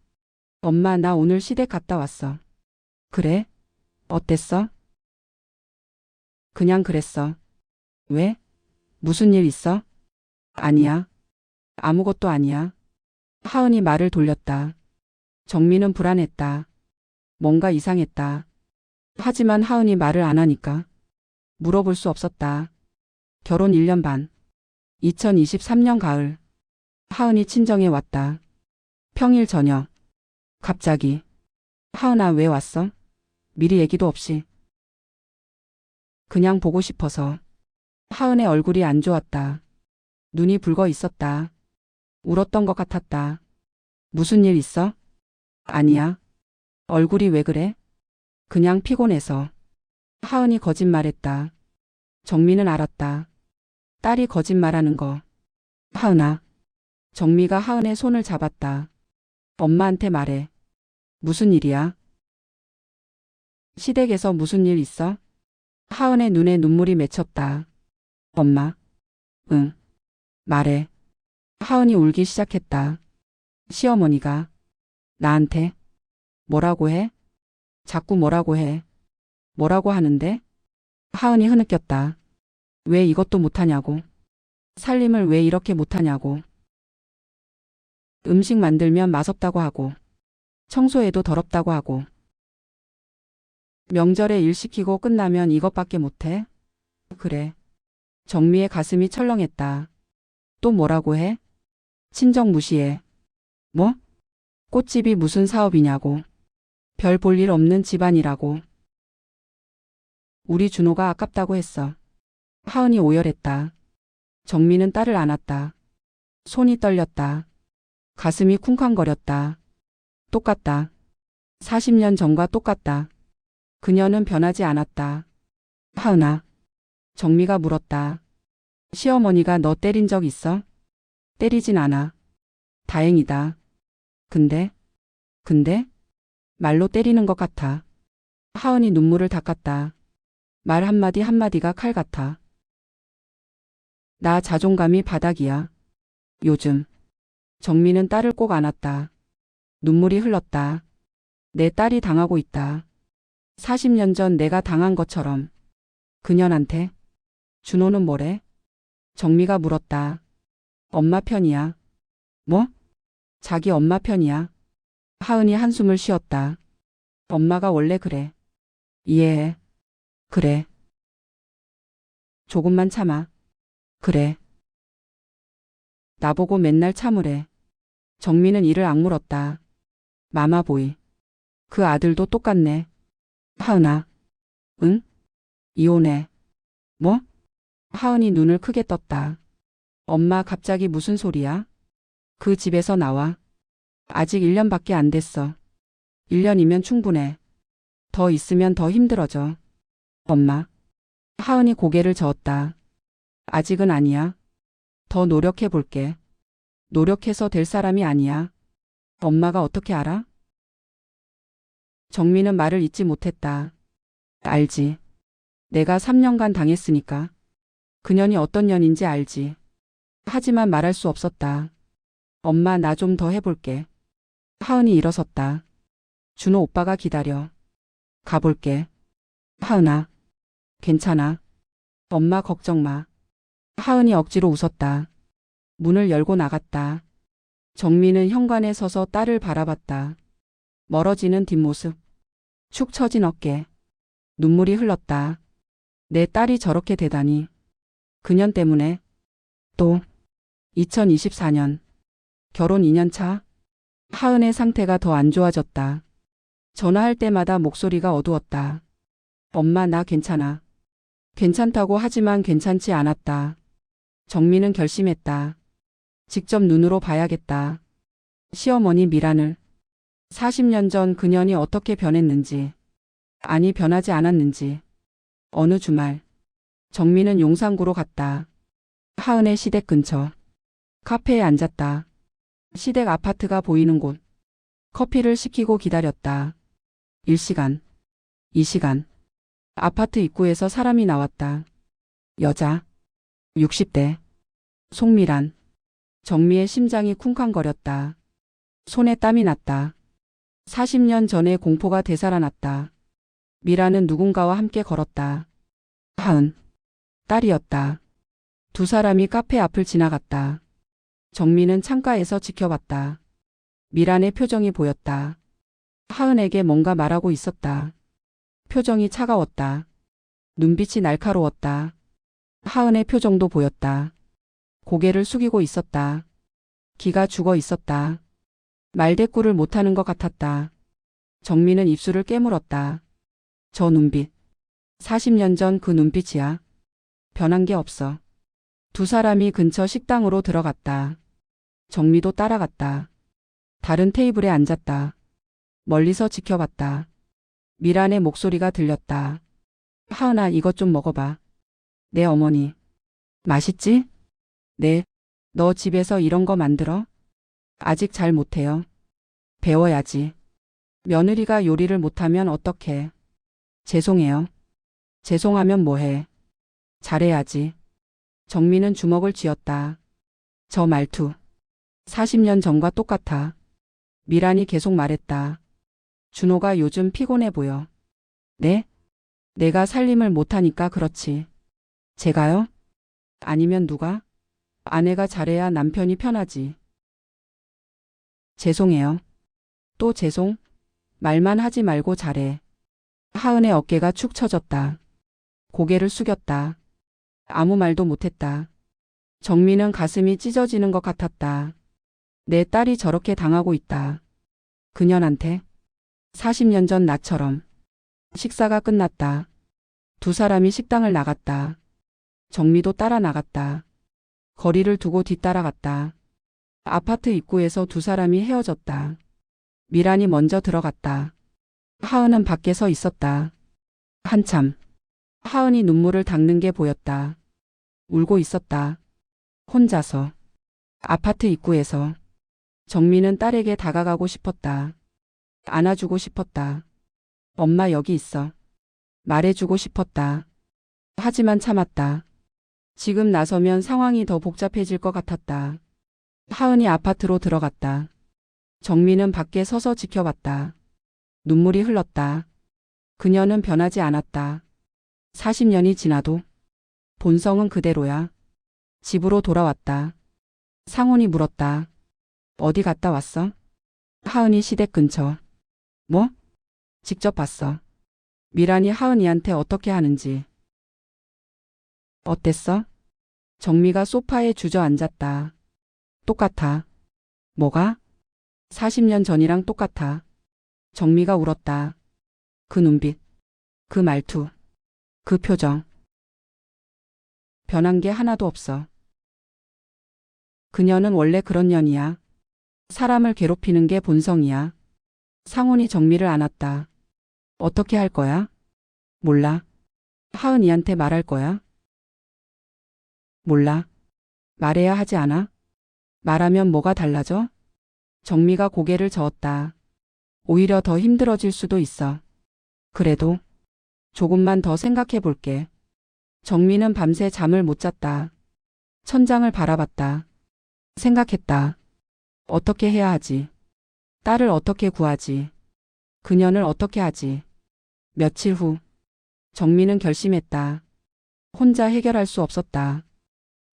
엄마 나 오늘 시댁 갔다 왔어. 그래? 어땠어? 그냥 그랬어. 왜? 무슨 일 있어? 아니야. 아무것도 아니야. 하은이 말을 돌렸다. 정민은 불안했다. 뭔가 이상했다. 하지만 하은이 말을 안 하니까 물어볼 수 없었다. 결혼 1년 반. 2023년 가을. 하은이 친정에 왔다. 평일 저녁. 갑자기. 하은아 왜 왔어? 미리 얘기도 없이. 그냥 보고 싶어서. 하은의 얼굴이 안 좋았다. 눈이 붉어 있었다. 울었던 것 같았다. 무슨 일 있어? 아니야. 얼굴이 왜 그래? 그냥 피곤해서. 하은이 거짓말했다. 정미는 알았다. 딸이 거짓말하는 거. 하은아. 정미가 하은의 손을 잡았다. 엄마한테 말해. 무슨 일이야? 시댁에서 무슨 일 있어? 하은의 눈에 눈물이 맺혔다. 엄마. 응. 말해. 하은이 울기 시작했다. 시어머니가 나한테 뭐라고 해? 자꾸 뭐라고 해? 뭐라고 하는데? 하은이 흐느꼈다. 왜 이것도 못하냐고. 살림을 왜 이렇게 못하냐고. 음식 만들면 맛없다고 하고. 청소해도 더럽다고 하고. 명절에 일 시키고 끝나면 이것밖에 못해? 그래. 정미의 가슴이 철렁했다. 또 뭐라고 해? 친정 무시해. 뭐? 꽃집이 무슨 사업이냐고. 별 볼 일 없는 집안이라고. 우리 준호가 아깝다고 했어. 하은이 오열했다. 정미는 딸을 안았다. 손이 떨렸다. 가슴이 쿵쾅거렸다. 똑같다. 40년 전과 똑같다. 그녀는 변하지 않았다. 하은아. 정미가 물었다. 시어머니가 너 때린 적 있어? 때리진 않아. 다행이다. 근데? 말로 때리는 것 같아. 하은이 눈물을 닦았다. 말 한마디 한마디가 칼 같아. 나 자존감이 바닥이야. 요즘. 정미는 딸을 꼭 안았다. 눈물이 흘렀다. 내 딸이 당하고 있다. 40년 전 내가 당한 것처럼. 그년한테. 준호는 뭐래? 정미가 물었다. 엄마 편이야. 뭐? 자기 엄마 편이야. 하은이 한숨을 쉬었다. 엄마가 원래 그래. 이해해. 그래. 조금만 참아. 그래. 나보고 맨날 참으래. 정미는 이를 악물었다. 마마보이. 그 아들도 똑같네. 하은아. 응? 이혼해. 뭐? 하은이 눈을 크게 떴다. 엄마 갑자기 무슨 소리야? 그 집에서 나와. 아직 1년밖에 안 됐어. 1년이면 충분해. 더 있으면 더 힘들어져. 엄마. 하은이 고개를 저었다. 아직은 아니야. 더 노력해 볼게. 노력해서 될 사람이 아니야. 엄마가 어떻게 알아? 정민은 말을 잇지 못했다. 알지. 내가 3년간 당했으니까. 그 년이 어떤 년인지 알지. 하지만 말할 수 없었다. 엄마, 나 좀 더 해볼게. 하은이 일어섰다. 준호 오빠가 기다려. 가볼게. 하은아. 괜찮아. 엄마 걱정 마. 하은이 억지로 웃었다. 문을 열고 나갔다. 정민은 현관에 서서 딸을 바라봤다. 멀어지는 뒷모습. 축 처진 어깨. 눈물이 흘렀다. 내 딸이 저렇게 되다니. 그년 때문에. 또 2024년 결혼 2년 차. 하은의 상태가 더 안 좋아졌다. 전화할 때마다 목소리가 어두웠다. 엄마, 나 괜찮아. 괜찮다고 하지만 괜찮지 않았다. 정민은 결심했다. 직접 눈으로 봐야겠다. 시어머니 미란을. 40년 전 그년이 어떻게 변했는지. 아니, 변하지 않았는지. 어느 주말 정민은 용산구로 갔다. 하은의 시댁 근처 카페에 앉았다. 시댁 아파트가 보이는 곳. 커피를 시키고 기다렸다. 1시간, 2시간. 아파트 입구에서 사람이 나왔다. 여자. 60대. 송미란. 정미의 심장이 쿵쾅거렸다. 손에 땀이 났다. 40년 전의 공포가 되살아났다. 미란은 누군가와 함께 걸었다. 하은. 딸이었다. 두 사람이 카페 앞을 지나갔다. 정민은 창가에서 지켜봤다. 미란의 표정이 보였다. 하은에게 뭔가 말하고 있었다. 표정이 차가웠다. 눈빛이 날카로웠다. 하은의 표정도 보였다. 고개를 숙이고 있었다. 기가 죽어 있었다. 말대꾸를 못하는 것 같았다. 정민은 입술을 깨물었다. 저 눈빛. 40년 전 그 눈빛이야. 변한 게 없어. 두 사람이 근처 식당으로 들어갔다. 정미도 따라갔다. 다른 테이블에 앉았다. 멀리서 지켜봤다. 미란의 목소리가 들렸다. 하은아, 이것 좀 먹어봐. 내 어머니. 맛있지? 네. 너 집에서 이런 거 만들어? 아직 잘 못해요. 배워야지. 며느리가 요리를 못하면 어떡해. 죄송해요. 죄송하면 뭐해. 잘해야지. 정민은 주먹을 쥐었다. 저 말투. 40년 전과 똑같아. 미란이 계속 말했다. 준호가 요즘 피곤해 보여. 네? 내가 살림을 못하니까 그렇지. 제가요? 아니면 누가? 아내가 잘해야 남편이 편하지. 죄송해요. 또 죄송? 말만 하지 말고 잘해. 하은의 어깨가 축 처졌다. 고개를 숙였다. 아무 말도 못했다. 정민은 가슴이 찢어지는 것 같았다. 내 딸이 저렇게 당하고 있다. 그년한테. 40년 전 나처럼. 식사가 끝났다. 두 사람이 식당을 나갔다. 정미도 따라 나갔다. 거리를 두고 뒤따라갔다. 아파트 입구에서 두 사람이 헤어졌다. 미란이 먼저 들어갔다. 하은은 밖에 서 있었다. 한참. 하은이 눈물을 닦는 게 보였다. 울고 있었다. 혼자서. 아파트 입구에서. 정민은 딸에게 다가가고 싶었다. 안아주고 싶었다. 엄마 여기 있어. 말해주고 싶었다. 하지만 참았다. 지금 나서면 상황이 더 복잡해질 것 같았다. 하은이 아파트로 들어갔다. 정민은 밖에 서서 지켜봤다. 눈물이 흘렀다. 그녀는 변하지 않았다. 40년이 지나도 본성은 그대로야. 집으로 돌아왔다. 상훈이 물었다. 어디 갔다 왔어? 하은이 시댁 근처. 뭐? 직접 봤어. 미란이 하은이한테 어떻게 하는지. 어땠어? 정미가 소파에 주저앉았다. 똑같아. 뭐가? 40년 전이랑 똑같아. 정미가 울었다. 그 눈빛, 그 말투, 그 표정. 변한 게 하나도 없어. 그녀는 원래 그런 년이야. 사람을 괴롭히는 게 본성이야. 상훈이 정미를 안았다. 어떻게 할 거야? 몰라. 하은이한테 말할 거야? 몰라. 말해야 하지 않아? 말하면 뭐가 달라져? 정미가 고개를 저었다. 오히려 더 힘들어질 수도 있어. 그래도 조금만 더 생각해 볼게. 정미는 밤새 잠을 못 잤다. 천장을 바라봤다. 생각했다. 어떻게 해야 하지? 딸을 어떻게 구하지? 그년을 어떻게 하지? 며칠 후 정미는 결심했다. 혼자 해결할 수 없었다.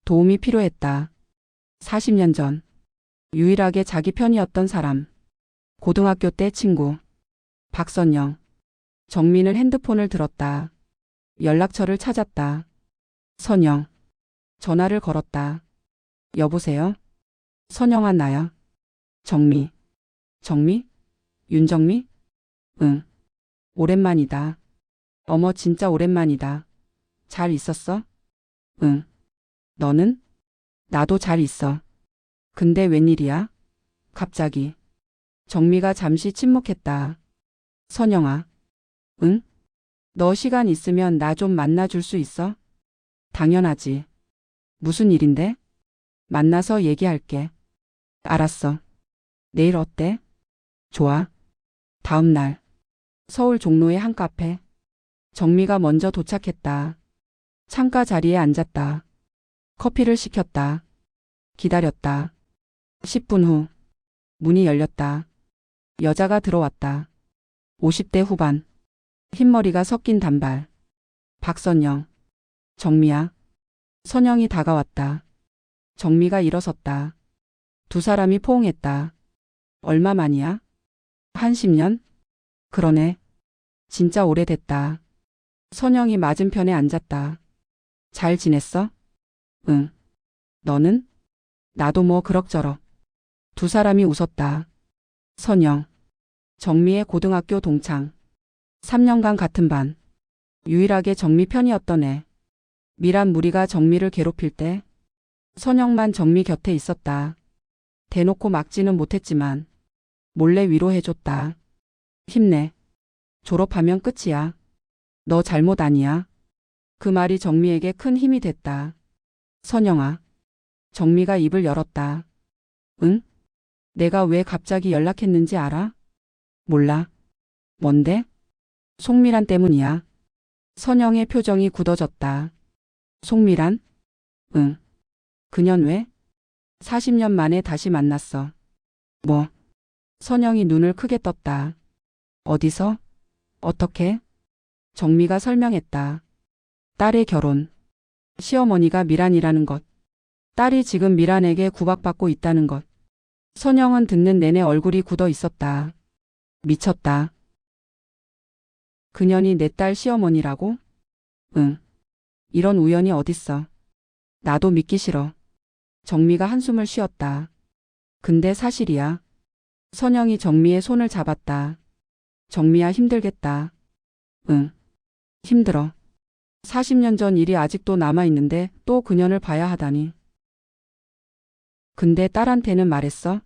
도움이 필요했다. 40년 전 유일하게 자기 편이었던 사람. 고등학교 때 친구 박선영. 정민은 핸드폰을 들었다. 연락처를 찾았다. 선영. 전화를 걸었다. 여보세요? 선영아 나야. 정미. 정미? 윤정미? 응. 오랜만이다. 어머 진짜 오랜만이다. 잘 있었어? 응. 너는? 나도 잘 있어. 근데 웬일이야? 갑자기. 정미가 잠시 침묵했다. 선영아. 응? 너 시간 있으면 나 좀 만나줄 수 있어? 당연하지. 무슨 일인데? 만나서 얘기할게. 알았어. 내일 어때? 좋아. 다음 날. 서울 종로의 한 카페. 정미가 먼저 도착했다. 창가 자리에 앉았다. 커피를 시켰다. 기다렸다. 10분 후. 문이 열렸다. 여자가 들어왔다. 50대 후반. 흰머리가 섞인 단발. 박선영. 정미야. 선영이 다가왔다. 정미가 일어섰다. 두 사람이 포옹했다. 얼마 만이야? 한 10년? 그러네. 진짜 오래됐다. 선영이 맞은편에 앉았다. 잘 지냈어? 응. 너는? 나도 뭐 그럭저럭. 두 사람이 웃었다. 선영. 정미의 고등학교 동창. 3년간 같은 반. 유일하게 정미 편이었던 애. 미란 무리가 정미를 괴롭힐 때 선영만 정미 곁에 있었다. 대놓고 막지는 못했지만 몰래 위로해줬다. 힘내. 졸업하면 끝이야. 너 잘못 아니야. 그 말이 정미에게 큰 힘이 됐다. 선영아. 정미가 입을 열었다. 응? 내가 왜 갑자기 연락했는지 알아? 몰라. 뭔데? 송미란 때문이야. 선영의 표정이 굳어졌다. 송미란? 응. 그년 왜? 40년 만에 다시 만났어. 뭐? 선영이 눈을 크게 떴다. 어디서? 어떻게? 정미가 설명했다. 딸의 결혼. 시어머니가 미란이라는 것. 딸이 지금 미란에게 구박받고 있다는 것. 선영은 듣는 내내 얼굴이 굳어 있었다. 미쳤다. 그년이 내 딸 시어머니라고? 응. 이런 우연이 어딨어. 나도 믿기 싫어. 정미가 한숨을 쉬었다. 근데 사실이야. 선영이 정미의 손을 잡았다. 정미야 힘들겠다. 응. 힘들어. 40년 전 일이 아직도 남아있는데 또 그년을 봐야 하다니. 근데 딸한테는 말했어?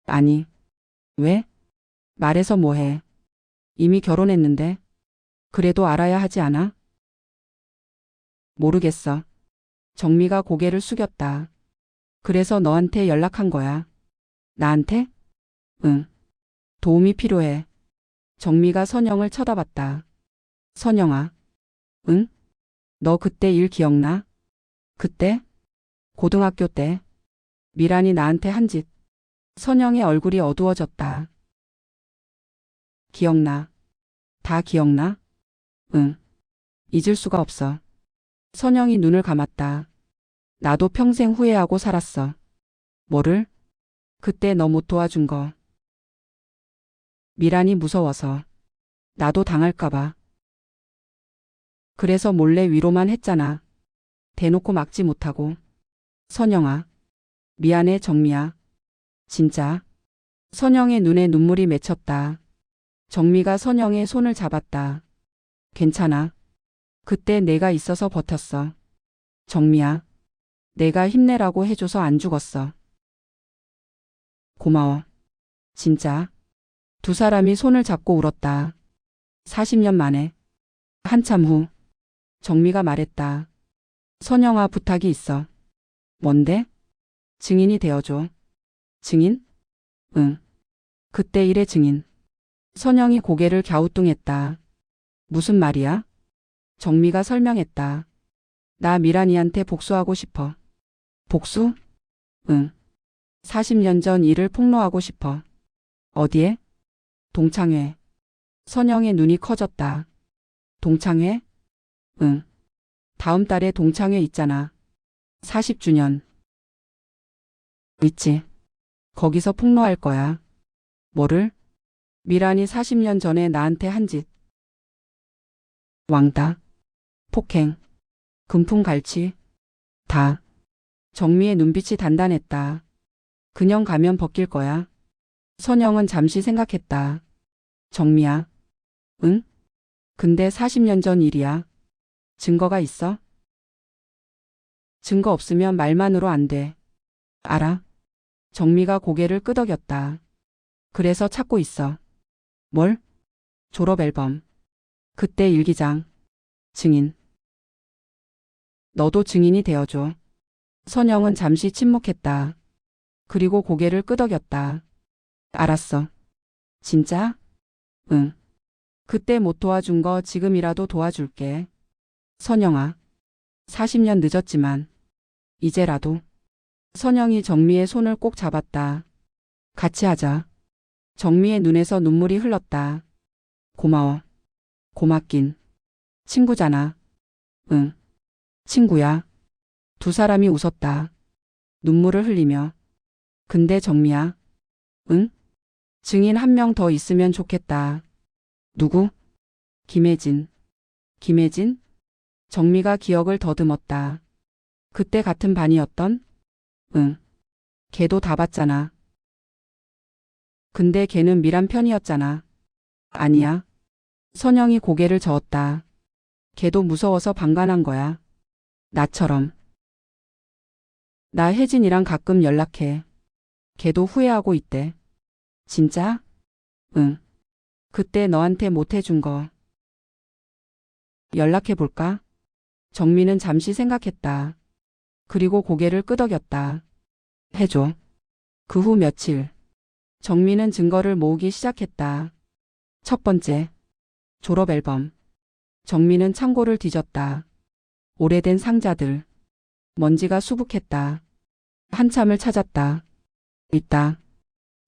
아니. 왜? 말해서 뭐해. 이미 결혼했는데. 그래도 알아야 하지 않아? 모르겠어. 정미가 고개를 숙였다. 그래서 너한테 연락한 거야. 나한테? 응. 도움이 필요해. 정미가 선영을 쳐다봤다. 선영아. 응? 너 그때 일 기억나? 그때? 고등학교 때. 미란이 나한테 한 짓. 선영의 얼굴이 어두워졌다. 기억나. 다 기억나? 응. 잊을 수가 없어. 선영이 눈을 감았다. 나도 평생 후회하고 살았어. 뭐를? 그때 너 못 도와준 거. 미란이 무서워서. 나도 당할까봐. 그래서 몰래 위로만 했잖아. 대놓고 막지 못하고. 선영아. 미안해 정미야. 진짜. 선영의 눈에 눈물이 맺혔다. 정미가 선영의 손을 잡았다. 괜찮아. 그때 내가 있어서 버텼어. 정미야. 내가 힘내라고 해줘서 안 죽었어. 고마워. 진짜. 두 사람이 손을 잡고 울었다. 40년 만에. 한참 후. 정미가 말했다. 선영아 부탁이 있어. 뭔데? 증인이 되어줘. 증인? 응. 그때 일의 증인. 선영이 고개를 갸우뚱했다. 무슨 말이야? 정미가 설명했다. 나 미란이한테 복수하고 싶어. 복수? 응. 40년 전 일을 폭로하고 싶어. 어디에? 동창회. 선영의 눈이 커졌다. 동창회? 응. 다음 달에 동창회 있잖아. 40주년. 있지. 거기서 폭로할 거야. 뭐를? 미란이 40년 전에 나한테 한 짓. 왕따, 폭행, 금품갈취, 다. 정미의 눈빛이 단단했다. 그냥 가면 벗길 거야. 선영은 잠시 생각했다. 정미야. 응? 근데 40년 전 일이야. 증거가 있어? 증거 없으면 말만으로 안 돼. 알아? 정미가 고개를 끄덕였다. 그래서 찾고 있어. 뭘? 졸업 앨범. 그때 일기장. 증인. 너도 증인이 되어줘. 선영은 잠시 침묵했다. 그리고 고개를 끄덕였다. 알았어. 진짜? 응. 그때 못 도와준 거 지금이라도 도와줄게. 선영아. 40년 늦었지만 이제라도. 선영이 정미의 손을 꼭 잡았다. 같이 하자. 정미의 눈에서 눈물이 흘렀다. 고마워. 고맙긴. 친구잖아. 응. 친구야. 두 사람이 웃었다. 눈물을 흘리며. 근데 정미야. 응? 증인 한 명 더 있으면 좋겠다. 누구? 김혜진. 김혜진? 정미가 기억을 더듬었다. 그때 같은 반이었던? 응. 걔도 다 봤잖아. 근데 걔는 미란 편이었잖아. 아니야. 선영이 고개를 저었다. 걔도 무서워서 방관한 거야. 나처럼. 나 혜진이랑 가끔 연락해. 걔도 후회하고 있대. 진짜? 응. 그때 너한테 못 해준 거. 연락해 볼까? 정민은 잠시 생각했다. 그리고 고개를 끄덕였다. 해줘. 그 후 며칠. 정민은 증거를 모으기 시작했다. 첫 번째. 졸업 앨범. 정민은 창고를 뒤졌다. 오래된 상자들. 먼지가 수북했다. 한참을 찾았다. 있다.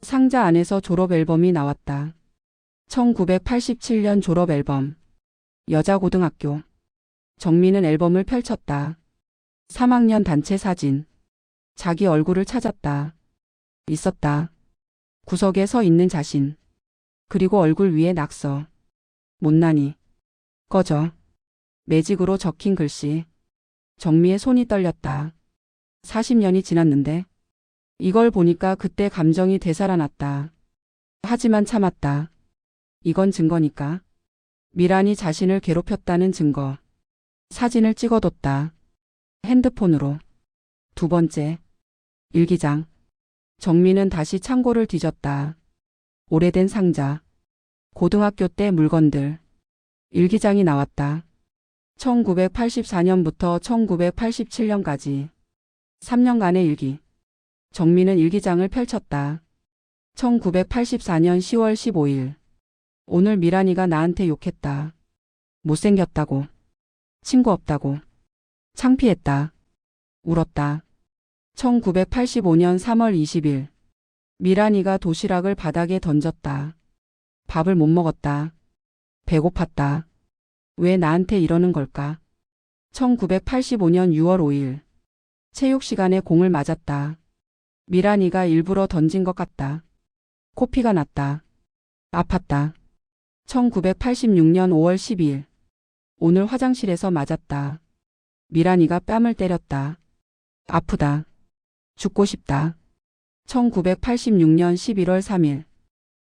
상자 안에서 졸업 앨범이 나왔다. 1987년 졸업 앨범. 여자 고등학교. 정민은 앨범을 펼쳤다. 3학년 단체 사진. 자기 얼굴을 찾았다. 있었다. 구석에 서 있는 자신. 그리고 얼굴 위에 낙서. 못난이. 꺼져. 매직으로 적힌 글씨. 정미의 손이 떨렸다. 40년이 지났는데 이걸 보니까 그때 감정이 되살아났다. 하지만 참았다. 이건 증거니까. 미란이 자신을 괴롭혔다는 증거. 사진을 찍어뒀다. 핸드폰으로. 두 번째. 일기장. 정민은 다시 창고를 뒤졌다. 오래된 상자. 고등학교 때 물건들. 일기장이 나왔다. 1984년부터 1987년까지 3년간의 일기. 정민은 일기장을 펼쳤다. 1984년 10월 15일. 오늘 미란이가 나한테 욕했다. 못생겼다고. 친구 없다고. 창피했다. 울었다. 1985년 3월 20일. 미란이가 도시락을 바닥에 던졌다. 밥을 못 먹었다. 배고팠다. 왜 나한테 이러는 걸까? 1985년 6월 5일. 체육 시간에 공을 맞았다. 미란이가 일부러 던진 것 같다. 코피가 났다. 아팠다. 1986년 5월 12일. 오늘 화장실에서 맞았다. 미란이가 뺨을 때렸다. 아프다. 죽고 싶다. 1986년 11월 3일.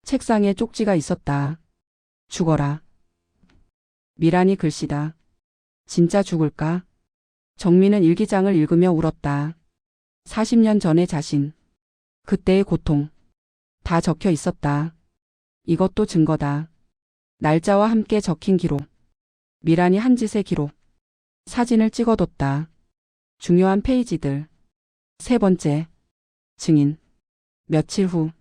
책상에 쪽지가 있었다. 죽어라. 미란이 글씨다. 진짜 죽을까? 정민은 일기장을 읽으며 울었다. 40년 전의 자신. 그때의 고통. 다 적혀 있었다. 이것도 증거다. 날짜와 함께 적힌 기록. 미란이 한 짓의 기록. 사진을 찍어뒀다. 중요한 페이지들. 세 번째. 증인. 며칠 후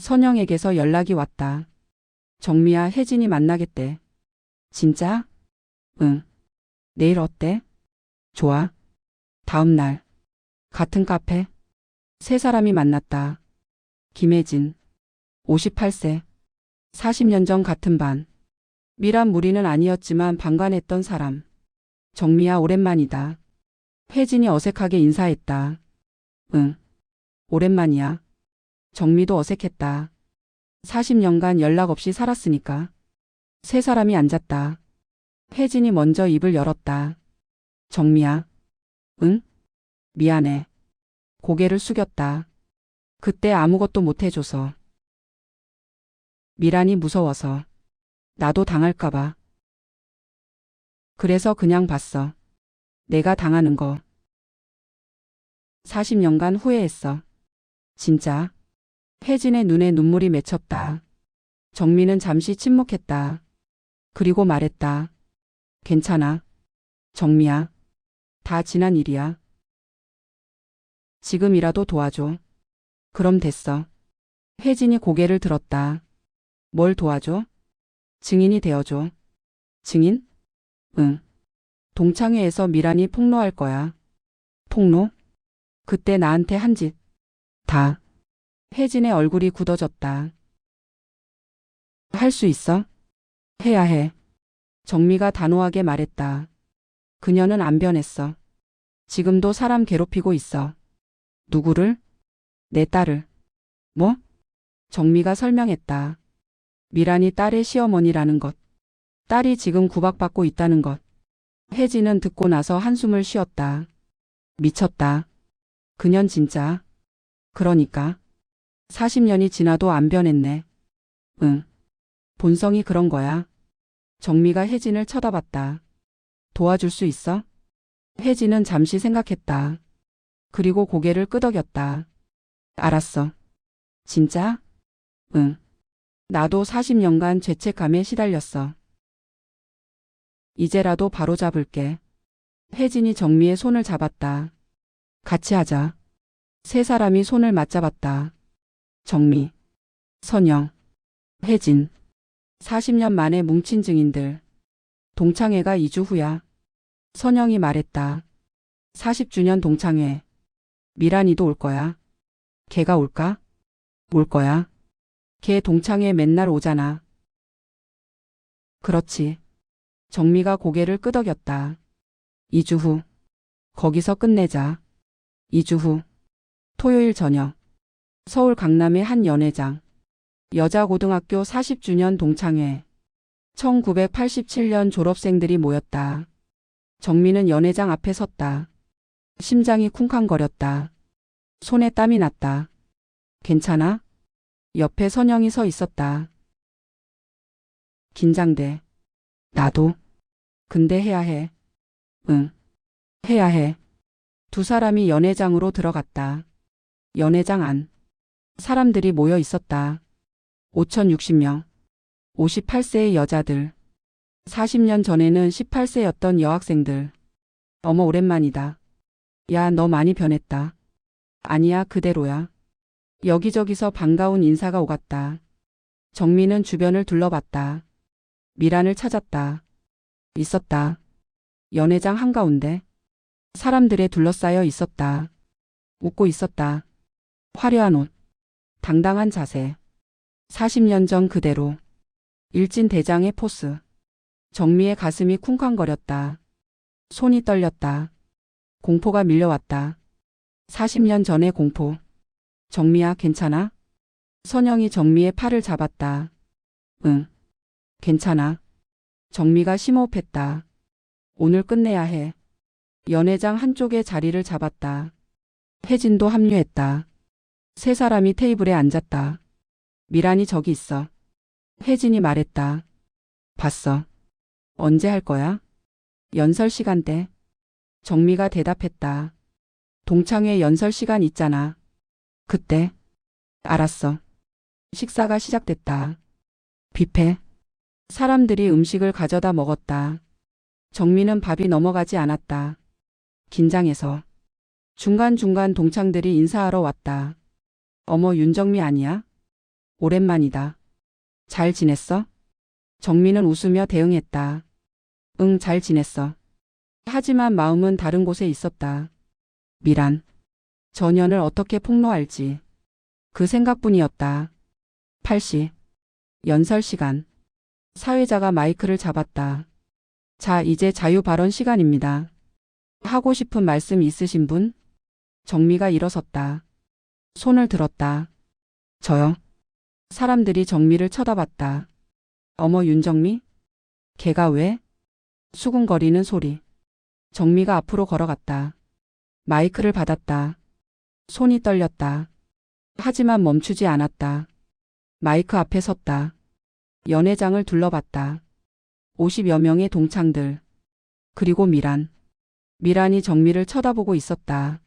선영에게서 연락이 왔다. 정미야, 혜진이 만나겠대. 진짜? 응. 내일 어때? 좋아. 다음 날 같은 카페 세 사람이 만났다. 김혜진 58세 40년 전 같은 반. 미란 무리는 아니었지만 방관했던 사람. 정미야, 오랜만이다. 혜진이 어색하게 인사했다. 응. 오랜만이야. 정미도 어색했다. 40년간 연락 없이 살았으니까. 세 사람이 앉았다. 혜진이 먼저 입을 열었다. 정미야. 응? 미안해. 고개를 숙였다. 그때 아무것도 못 해줘서. 미란이 무서워서. 나도 당할까봐. 그래서 그냥 봤어. 내가 당하는 거. 40년간 후회했어. 진짜. 혜진의 눈에 눈물이 맺혔다. 정미는 잠시 침묵했다. 그리고 말했다. 괜찮아. 정미야. 다 지난 일이야. 지금이라도 도와줘. 그럼 됐어. 혜진이 고개를 들었다. 뭘 도와줘? 증인이 되어줘. 증인? 응. 동창회에서 미란이 폭로할 거야. 폭로? 그때 나한테 한 짓. 다. 혜진의 얼굴이 굳어졌다. 할 수 있어? 해야 해. 정미가 단호하게 말했다. 그녀는 안 변했어. 지금도 사람 괴롭히고 있어. 누구를? 내 딸을. 뭐? 정미가 설명했다. 미란이 딸의 시어머니라는 것. 딸이 지금 구박받고 있다는 것. 혜진은 듣고 나서 한숨을 쉬었다. 미쳤다. 그년 진짜. 그러니까. 40년이 지나도 안 변했네. 응. 본성이 그런 거야. 정미가 혜진을 쳐다봤다. 도와줄 수 있어? 혜진은 잠시 생각했다. 그리고 고개를 끄덕였다. 알았어. 진짜? 응. 나도 40년간 죄책감에 시달렸어. 이제라도 바로잡을게. 혜진이 정미의 손을 잡았다. 같이 하자. 세 사람이 손을 맞잡았다. 정미, 선영, 혜진. 40년 만에 뭉친 증인들. 동창회가 2주 후야. 선영이 말했다. 40주년 동창회. 미란이도 올 거야. 걔가 올까? 올 거야. 걔 동창회 맨날 오잖아. 그렇지. 정미가 고개를 끄덕였다. 2주 후. 거기서 끝내자. 2주 후. 토요일 저녁. 서울 강남의 한 연회장. 여자고등학교 40주년 동창회. 1987년 졸업생들이 모였다. 정미는 연회장 앞에 섰다. 심장이 쿵쾅거렸다. 손에 땀이 났다. 괜찮아? 옆에 선영이 서 있었다. 긴장돼. 나도. 근데 해야 해. 응. 해야 해. 두 사람이 연회장으로 들어갔다. 연회장 안. 사람들이 모여 있었다. 5,060명. 58세의 여자들. 40년 전에는 18세였던 여학생들. 어머, 오랜만이다. 야, 너 많이 변했다. 아니야, 그대로야. 여기저기서 반가운 인사가 오갔다. 정미는 주변을 둘러봤다. 미란을 찾았다. 있었다. 연회장 한가운데. 사람들에 둘러싸여 있었다. 웃고 있었다. 화려한 옷. 당당한 자세. 40년 전 그대로. 일진대장의 포스. 정미의 가슴이 쿵쾅거렸다. 손이 떨렸다. 공포가 밀려왔다. 40년 전의 공포. 정미야, 괜찮아? 선영이 정미의 팔을 잡았다. 응. 괜찮아. 정미가 심호흡했다. 오늘 끝내야 해. 연회장 한쪽에 자리를 잡았다. 혜진도 합류했다. 세 사람이 테이블에 앉았다. 미란이 저기 있어. 혜진이 말했다. 봤어. 언제 할 거야? 연설 시간 때. 정미가 대답했다. 동창회 연설 시간 있잖아. 그때. 알았어. 식사가 시작됐다. 뷔페. 사람들이 음식을 가져다 먹었다. 정미는 밥이 넘어가지 않았다. 긴장해서. 중간중간 동창들이 인사하러 왔다. 어머, 윤정미 아니야? 오랜만이다. 잘 지냈어? 정미는 웃으며 대응했다. 응, 잘 지냈어. 하지만 마음은 다른 곳에 있었다. 미란. 전연을 어떻게 폭로할지. 그 생각뿐이었다. 8시. 연설 시간. 사회자가 마이크를 잡았다. 자, 이제 자유 발언 시간입니다. 하고 싶은 말씀 있으신 분? 정미가 일어섰다. 손을 들었다. 저요. 사람들이 정미를 쳐다봤다. 어머, 윤정미? 걔가 왜? 수군거리는 소리. 정미가 앞으로 걸어갔다. 마이크를 받았다. 손이 떨렸다. 하지만 멈추지 않았다. 마이크 앞에 섰다. 연회장을 둘러봤다. 50여 명의 동창들. 그리고 미란. 미란이 정미를 쳐다보고 있었다.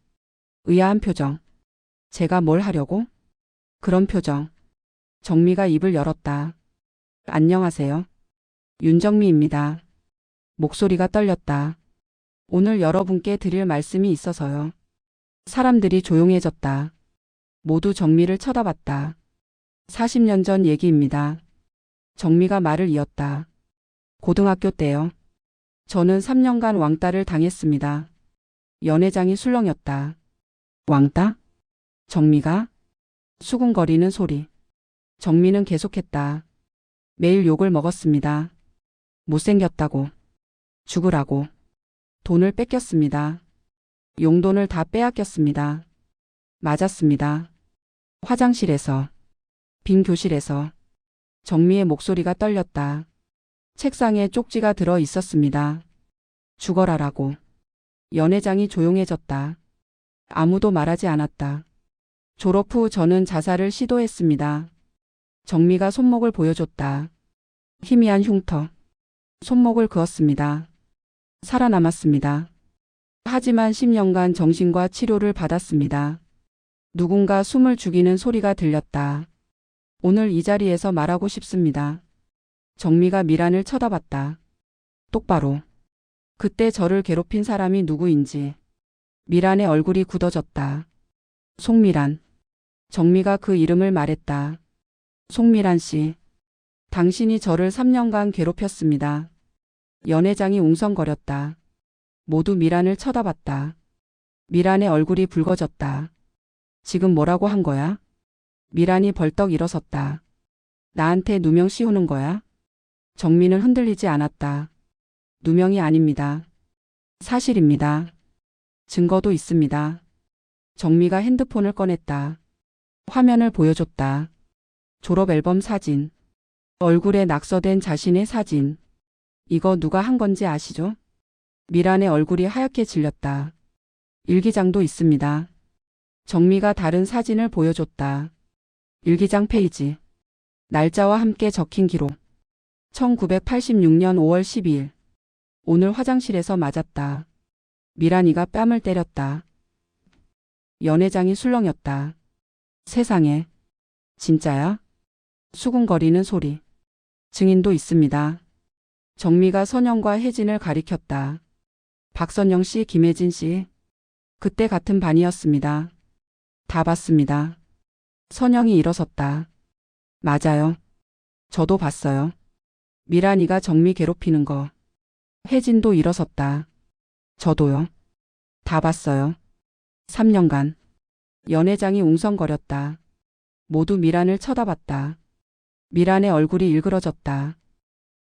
의아한 표정. 제가 뭘 하려고? 그런 표정. 정미가 입을 열었다. 안녕하세요. 윤정미입니다. 목소리가 떨렸다. 오늘 여러분께 드릴 말씀이 있어서요. 사람들이 조용해졌다. 모두 정미를 쳐다봤다. 40년 전 얘기입니다. 정미가 말을 이었다. 고등학교 때요. 저는 3년간 왕따를 당했습니다. 연회장이 술렁였다. 왕따? 정미가? 수군거리는 소리. 정미는 계속했다. 매일 욕을 먹었습니다. 못생겼다고. 죽으라고. 돈을 뺏겼습니다. 용돈을 다 빼앗겼습니다. 맞았습니다. 화장실에서. 빈 교실에서. 정미의 목소리가 떨렸다. 책상에 쪽지가 들어 있었습니다. 죽어라라고. 연회장이 조용해졌다. 아무도 말하지 않았다. 졸업 후 저는 자살을 시도했습니다. 정미가 손목을 보여줬다. 희미한 흉터. 손목을 그었습니다. 살아남았습니다. 하지만 10년간 정신과 치료를 받았습니다. 누군가 숨을 죽이는 소리가 들렸다. 오늘 이 자리에서 말하고 싶습니다. 정미가 미란을 쳐다봤다. 똑바로. 그때 저를 괴롭힌 사람이 누구인지. 미란의 얼굴이 굳어졌다. 송미란. 정미가 그 이름을 말했다. 송미란 씨. 당신이 저를 3년간 괴롭혔습니다. 연회장이 웅성거렸다. 모두 미란을 쳐다봤다. 미란의 얼굴이 붉어졌다. 지금 뭐라고 한 거야? 미란이 벌떡 일어섰다. 나한테 누명 씌우는 거야? 정미는 흔들리지 않았다. 누명이 아닙니다. 사실입니다. 증거도 있습니다. 정미가 핸드폰을 꺼냈다. 화면을 보여줬다. 졸업 앨범 사진. 얼굴에 낙서된 자신의 사진. 이거 누가 한 건지 아시죠? 미란의 얼굴이 하얗게 질렸다. 일기장도 있습니다. 정미가 다른 사진을 보여줬다. 일기장 페이지. 날짜와 함께 적힌 기록. 1986년 5월 12일. 오늘 화장실에서 맞았다. 미란이가 뺨을 때렸다. 연회장이 술렁였다. 세상에. 진짜야? 수군거리는 소리. 증인도 있습니다. 정미가 선영과 혜진을 가리켰다. 박선영 씨, 김혜진 씨. 그때 같은 반이었습니다. 다 봤습니다. 선영이 일어섰다. 맞아요. 저도 봤어요. 미란이가 정미 괴롭히는 거. 혜진도 일어섰다. 저도요. 다 봤어요. 3년간. 연회장이 웅성거렸다. 모두 미란을 쳐다봤다. 미란의 얼굴이 일그러졌다.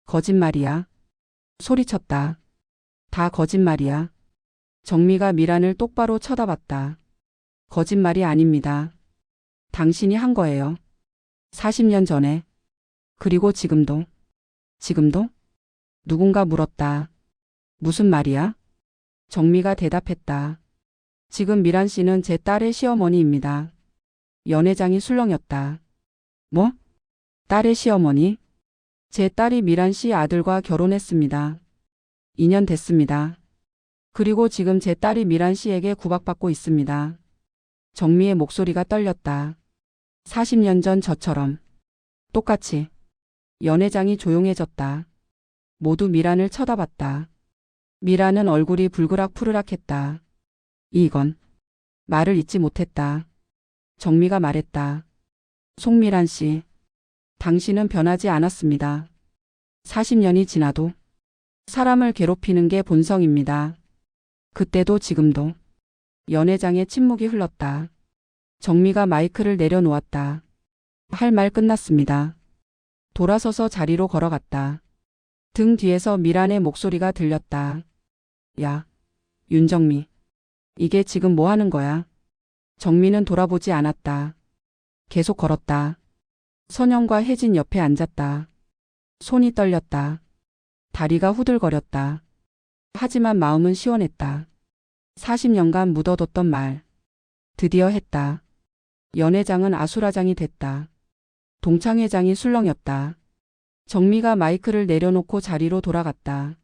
거짓말이야. 소리쳤다. 다 거짓말이야. 정미가 미란을 똑바로 쳐다봤다. 거짓말이 아닙니다. 당신이 한 거예요. 40년 전에. 그리고 지금도. 지금도? 누군가 물었다. 무슨 말이야? 정미가 대답했다. 지금 미란 씨는 제 딸의 시어머니입니다. 연회장이 술렁였다. 뭐? 딸의 시어머니? 제 딸이 미란 씨 아들과 결혼했습니다. 2년 됐습니다. 그리고 지금 제 딸이 미란 씨에게 구박받고 있습니다. 정미의 목소리가 떨렸다. 40년 전 저처럼. 똑같이. 연회장이 조용해졌다. 모두 미란을 쳐다봤다. 미란은 얼굴이 불그락푸르락했다. 이건. 말을 잇지 못했다. 정미가 말했다. 송미란 씨, 당신은 변하지 않았습니다. 40년이 지나도 사람을 괴롭히는 게 본성입니다. 그때도 지금도. 연회장의 침묵이 흘렀다. 정미가 마이크를 내려놓았다. 할 말 끝났습니다. 돌아서서 자리로 걸어갔다. 등 뒤에서 미란의 목소리가 들렸다. 야, 윤정미. 이게 지금 뭐 하는 거야? 정미는 돌아보지 않았다. 계속 걸었다. 선영과 혜진 옆에 앉았다. 손이 떨렸다. 다리가 후들거렸다. 하지만 마음은 시원했다. 40년간 묻어뒀던 말. 드디어 했다. 연회장은 아수라장이 됐다. 동창회장이 술렁였다. 정미가 마이크를 내려놓고 자리로 돌아갔다.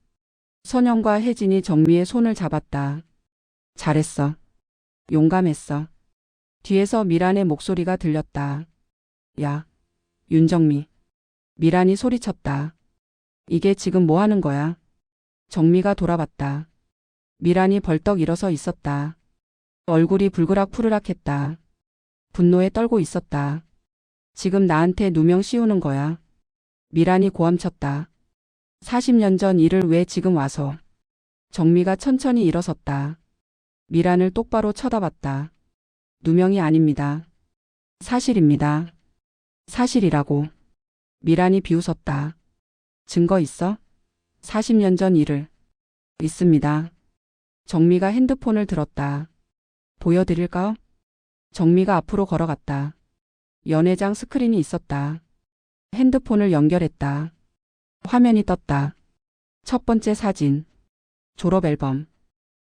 선영과 혜진이 정미의 손을 잡았다. 잘했어. 용감했어. 뒤에서 미란의 목소리가 들렸다. 야, 윤정미. 미란이 소리쳤다. 이게 지금 뭐 하는 거야? 정미가 돌아봤다. 미란이 벌떡 일어서 있었다. 얼굴이 불그락푸르락했다. 분노에 떨고 있었다. 지금 나한테 누명 씌우는 거야. 미란이 고함쳤다. 40년 전 일을 왜 지금 와서. 정미가 천천히 일어섰다. 미란을 똑바로 쳐다봤다. 누명이 아닙니다. 사실입니다. 사실이라고. 미란이 비웃었다. 증거 있어? 40년 전 일을. 있습니다. 정미가 핸드폰을 들었다. 보여드릴까? 정미가 앞으로 걸어갔다. 연회장 스크린이 있었다. 핸드폰을 연결했다. 화면이 떴다. 첫 번째 사진. 졸업 앨범.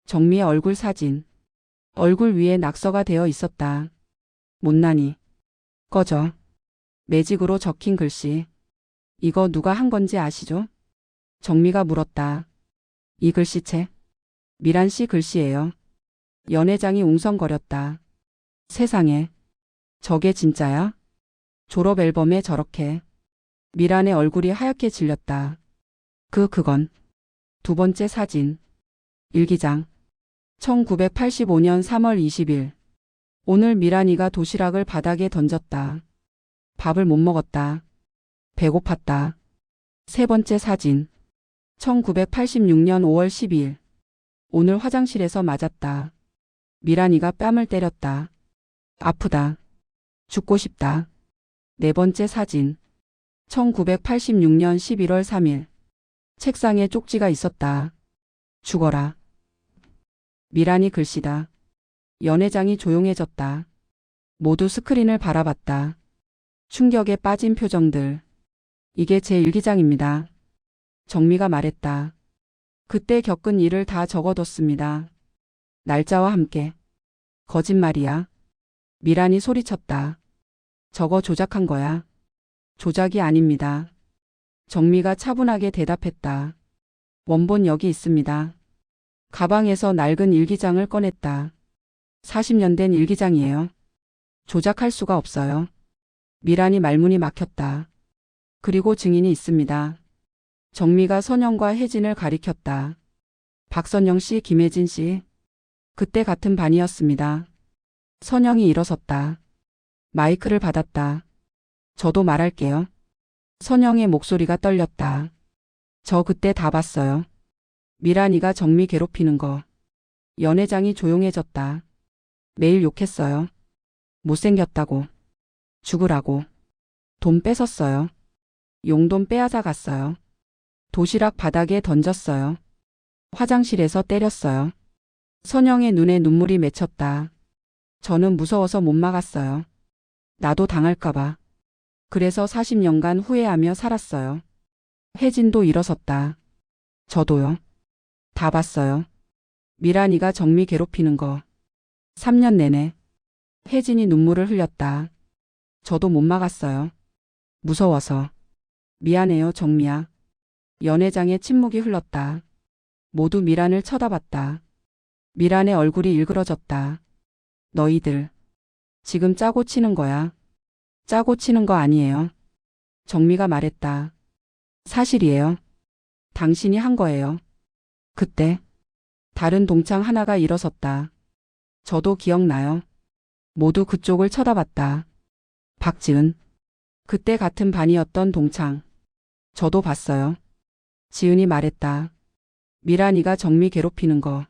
정미의 얼굴 사진. 얼굴 위에 낙서가 되어 있었다. 못난이. 꺼져. 매직으로 적힌 글씨. 이거 누가 한 건지 아시죠? 정미가 물었다. 이 글씨체? 미란 씨 글씨예요. 연회장이 웅성거렸다. 세상에. 저게 진짜야? 졸업 앨범에 저렇게. 미란의 얼굴이 하얗게 질렸다. 그건. 두 번째 사진. 일기장. 1985년 3월 20일. 오늘 미란이가 도시락을 바닥에 던졌다. 밥을 못 먹었다. 배고팠다. 세 번째 사진. 1986년 5월 12일. 오늘 화장실에서 맞았다. 미란이가 뺨을 때렸다. 아프다. 죽고 싶다. 네 번째 사진. 1986년 11월 3일. 책상에 쪽지가 있었다. 죽어라. 미란이 글씨다. 연회장이 조용해졌다. 모두 스크린을 바라봤다. 충격에 빠진 표정들. 이게 제 일기장입니다. 정미가 말했다. 그때 겪은 일을 다 적어뒀습니다. 날짜와 함께. 거짓말이야. 미란이 소리쳤다. 저거 조작한 거야. 조작이 아닙니다. 정미가 차분하게 대답했다. 원본 여기 있습니다. 가방에서 낡은 일기장을 꺼냈다. 40년 된 일기장이에요. 조작할 수가 없어요. 미란이 말문이 막혔다. 그리고 증인이 있습니다. 정미가 선영과 혜진을 가리켰다. 박선영 씨, 김혜진 씨. 그때 같은 반이었습니다. 선영이 일어섰다. 마이크를 받았다. 저도 말할게요. 선영의 목소리가 떨렸다. 저 그때 다 봤어요. 미란이가 정미 괴롭히는 거. 연회장이 조용해졌다. 매일 욕했어요. 못생겼다고. 죽으라고. 돈 뺏었어요. 용돈 빼앗아 갔어요. 도시락 바닥에 던졌어요. 화장실에서 때렸어요. 선영의 눈에 눈물이 맺혔다. 저는 무서워서 못 막았어요. 나도 당할까봐. 그래서 40년간 후회하며 살았어요. 혜진도 일어섰다. 저도요. 다 봤어요. 미란이가 정미 괴롭히는 거. 3년 내내. 혜진이 눈물을 흘렸다. 저도 못 막았어요. 무서워서. 미안해요, 정미야. 연회장의 침묵이 흘렀다. 모두 미란을 쳐다봤다. 미란의 얼굴이 일그러졌다. 너희들. 지금 짜고 치는 거야. 짜고 치는 거 아니에요. 정미가 말했다. 사실이에요. 당신이 한 거예요. 그때 다른 동창 하나가 일어섰다. 저도 기억나요. 모두 그쪽을 쳐다봤다. 박지은. 그때 같은 반이었던 동창. 저도 봤어요. 지은이 말했다. 미란이가 정미 괴롭히는 거.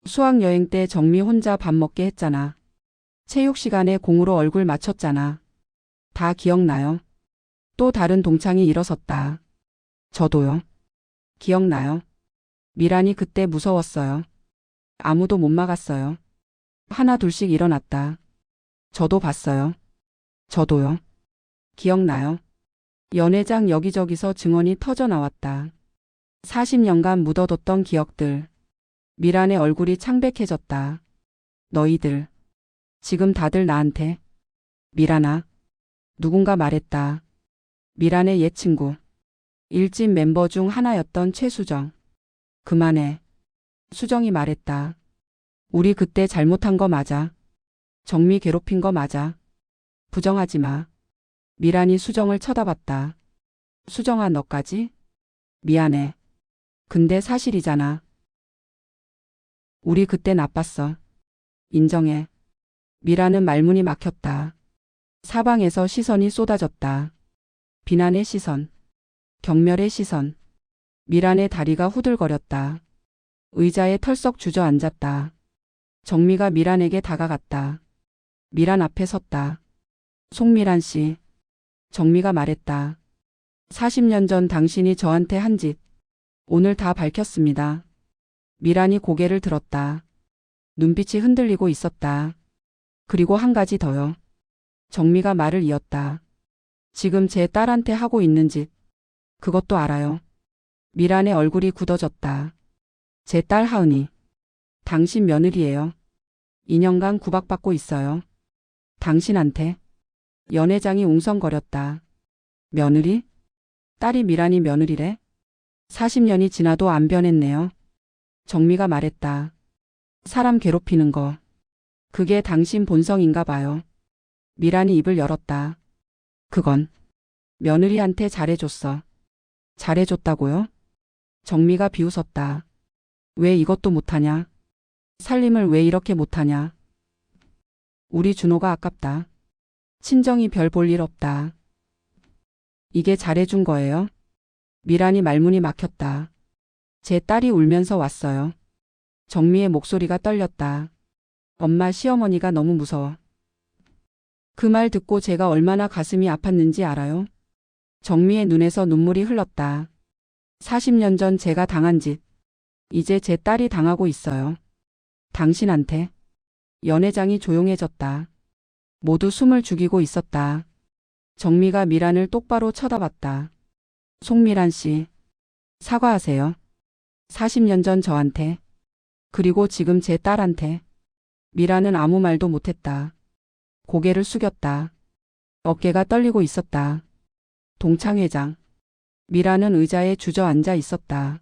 수학여행 때 정미 혼자 밥 먹게 했잖아. 체육 시간에 공으로 얼굴 맞췄잖아. 다 기억나요? 또 다른 동창이 일어섰다. 저도요. 기억나요? 미란이 그때 무서웠어요. 아무도 못 막았어요. 하나 둘씩 일어났다. 저도 봤어요. 저도요. 기억나요? 연회장 여기저기서 증언이 터져 나왔다. 40년간 묻어뒀던 기억들. 미란의 얼굴이 창백해졌다. 너희들. 지금 다들 나한테. 미란아. 누군가 말했다. 미란의 옛 친구. 일진 멤버 중 하나였던 최수정. 그만해. 수정이 말했다. 우리 그때 잘못한 거 맞아. 정미 괴롭힌 거 맞아. 부정하지 마. 미란이 수정을 쳐다봤다. 수정아 너까지? 미안해. 근데 사실이잖아. 우리 그때 나빴어. 인정해. 미란은 말문이 막혔다. 사방에서 시선이 쏟아졌다. 비난의 시선. 경멸의 시선. 미란의 다리가 후들거렸다. 의자에 털썩 주저앉았다. 정미가 미란에게 다가갔다. 미란 앞에 섰다. 송미란 씨. 정미가 말했다. 40년 전 당신이 저한테 한 짓. 오늘 다 밝혔습니다. 미란이 고개를 들었다. 눈빛이 흔들리고 있었다. 그리고 한 가지 더요. 정미가 말을 이었다. 지금 제 딸한테 하고 있는 짓. 그것도 알아요. 미란의 얼굴이 굳어졌다. 제 딸 하은이. 당신 며느리예요. 2년간 구박받고 있어요. 당신한테. 연회장이 웅성거렸다. 며느리? 딸이 미란이 며느리래? 40년이 지나도 안 변했네요. 정미가 말했다. 사람 괴롭히는 거. 그게 당신 본성인가 봐요. 미란이 입을 열었다. 그건 며느리한테 잘해줬어. 잘해줬다고요? 정미가 비웃었다. 왜 이것도 못하냐? 살림을 왜 이렇게 못하냐? 우리 준호가 아깝다. 친정이 별 볼 일 없다. 이게 잘해준 거예요? 미란이 말문이 막혔다. 제 딸이 울면서 왔어요. 정미의 목소리가 떨렸다. 엄마 시어머니가 너무 무서워. 그 말 듣고 제가 얼마나 가슴이 아팠는지 알아요? 정미의 눈에서 눈물이 흘렀다. 40년 전 제가 당한 짓. 이제 제 딸이 당하고 있어요. 당신한테. 연회장이 조용해졌다. 모두 숨을 죽이고 있었다. 정미가 미란을 똑바로 쳐다봤다. 송미란 씨. 사과하세요. 40년 전 저한테. 그리고 지금 제 딸한테. 미란은 아무 말도 못했다. 고개를 숙였다. 어깨가 떨리고 있었다. 동창회장. 미란은 의자에 주저앉아 있었다.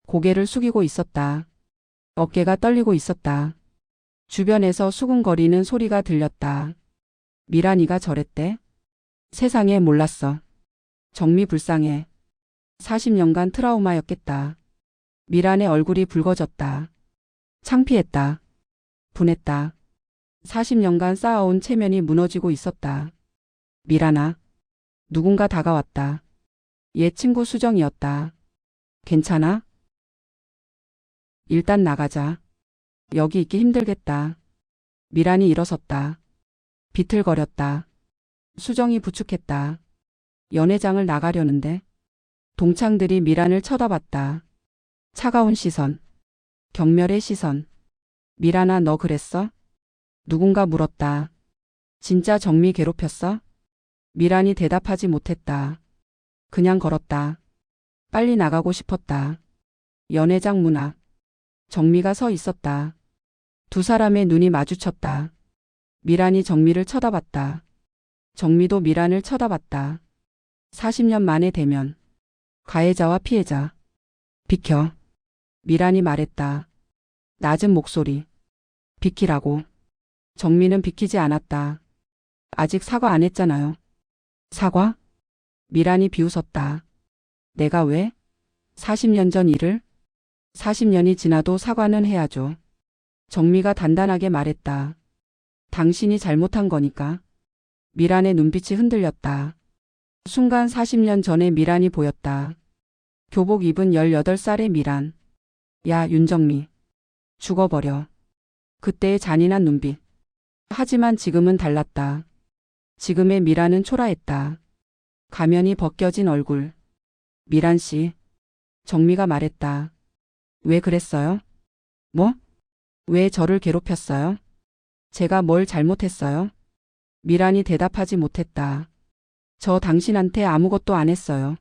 고개를 숙이고 있었다. 어깨가 떨리고 있었다. 주변에서 수군거리는 소리가 들렸다. 미란이가 저랬대? 세상에 몰랐어. 정미 불쌍해. 40년간 트라우마였겠다. 미란의 얼굴이 붉어졌다. 창피했다. 분했다. 40년간 쌓아온 체면이 무너지고 있었다. 미란아. 누군가 다가왔다. 옛 친구 수정이었다. 괜찮아? 일단 나가자. 여기 있기 힘들겠다. 미란이 일어섰다. 비틀거렸다. 수정이 부축했다. 연회장을 나가려는데 동창들이 미란을 쳐다봤다. 차가운 시선. 경멸의 시선. 미란아 너 그랬어? 누군가 물었다. 진짜 정미 괴롭혔어? 미란이 대답하지 못했다. 그냥 걸었다. 빨리 나가고 싶었다. 연회장 문 앞. 정미가 서 있었다. 두 사람의 눈이 마주쳤다. 미란이 정미를 쳐다봤다. 정미도 미란을 쳐다봤다. 40년 만의 대면. 가해자와 피해자. 비켜. 미란이 말했다. 낮은 목소리. 비키라고. 정미는 비키지 않았다. 아직 사과 안 했잖아요. 사과? 미란이 비웃었다. 내가 왜? 40년 전 일을? 40년이 지나도 사과는 해야죠. 정미가 단단하게 말했다. 당신이 잘못한 거니까. 미란의 눈빛이 흔들렸다. 순간 40년 전의 미란이 보였다. 교복 입은 18살의 미란. 야, 윤정미. 죽어버려. 그때의 잔인한 눈빛. 하지만 지금은 달랐다. 지금의 미란은 초라했다. 가면이 벗겨진 얼굴. 미란 씨. 정미가 말했다. 왜 그랬어요? 뭐? 왜 저를 괴롭혔어요? 제가 뭘 잘못했어요? 미란이 대답하지 못했다. 저 당신한테 아무것도 안 했어요.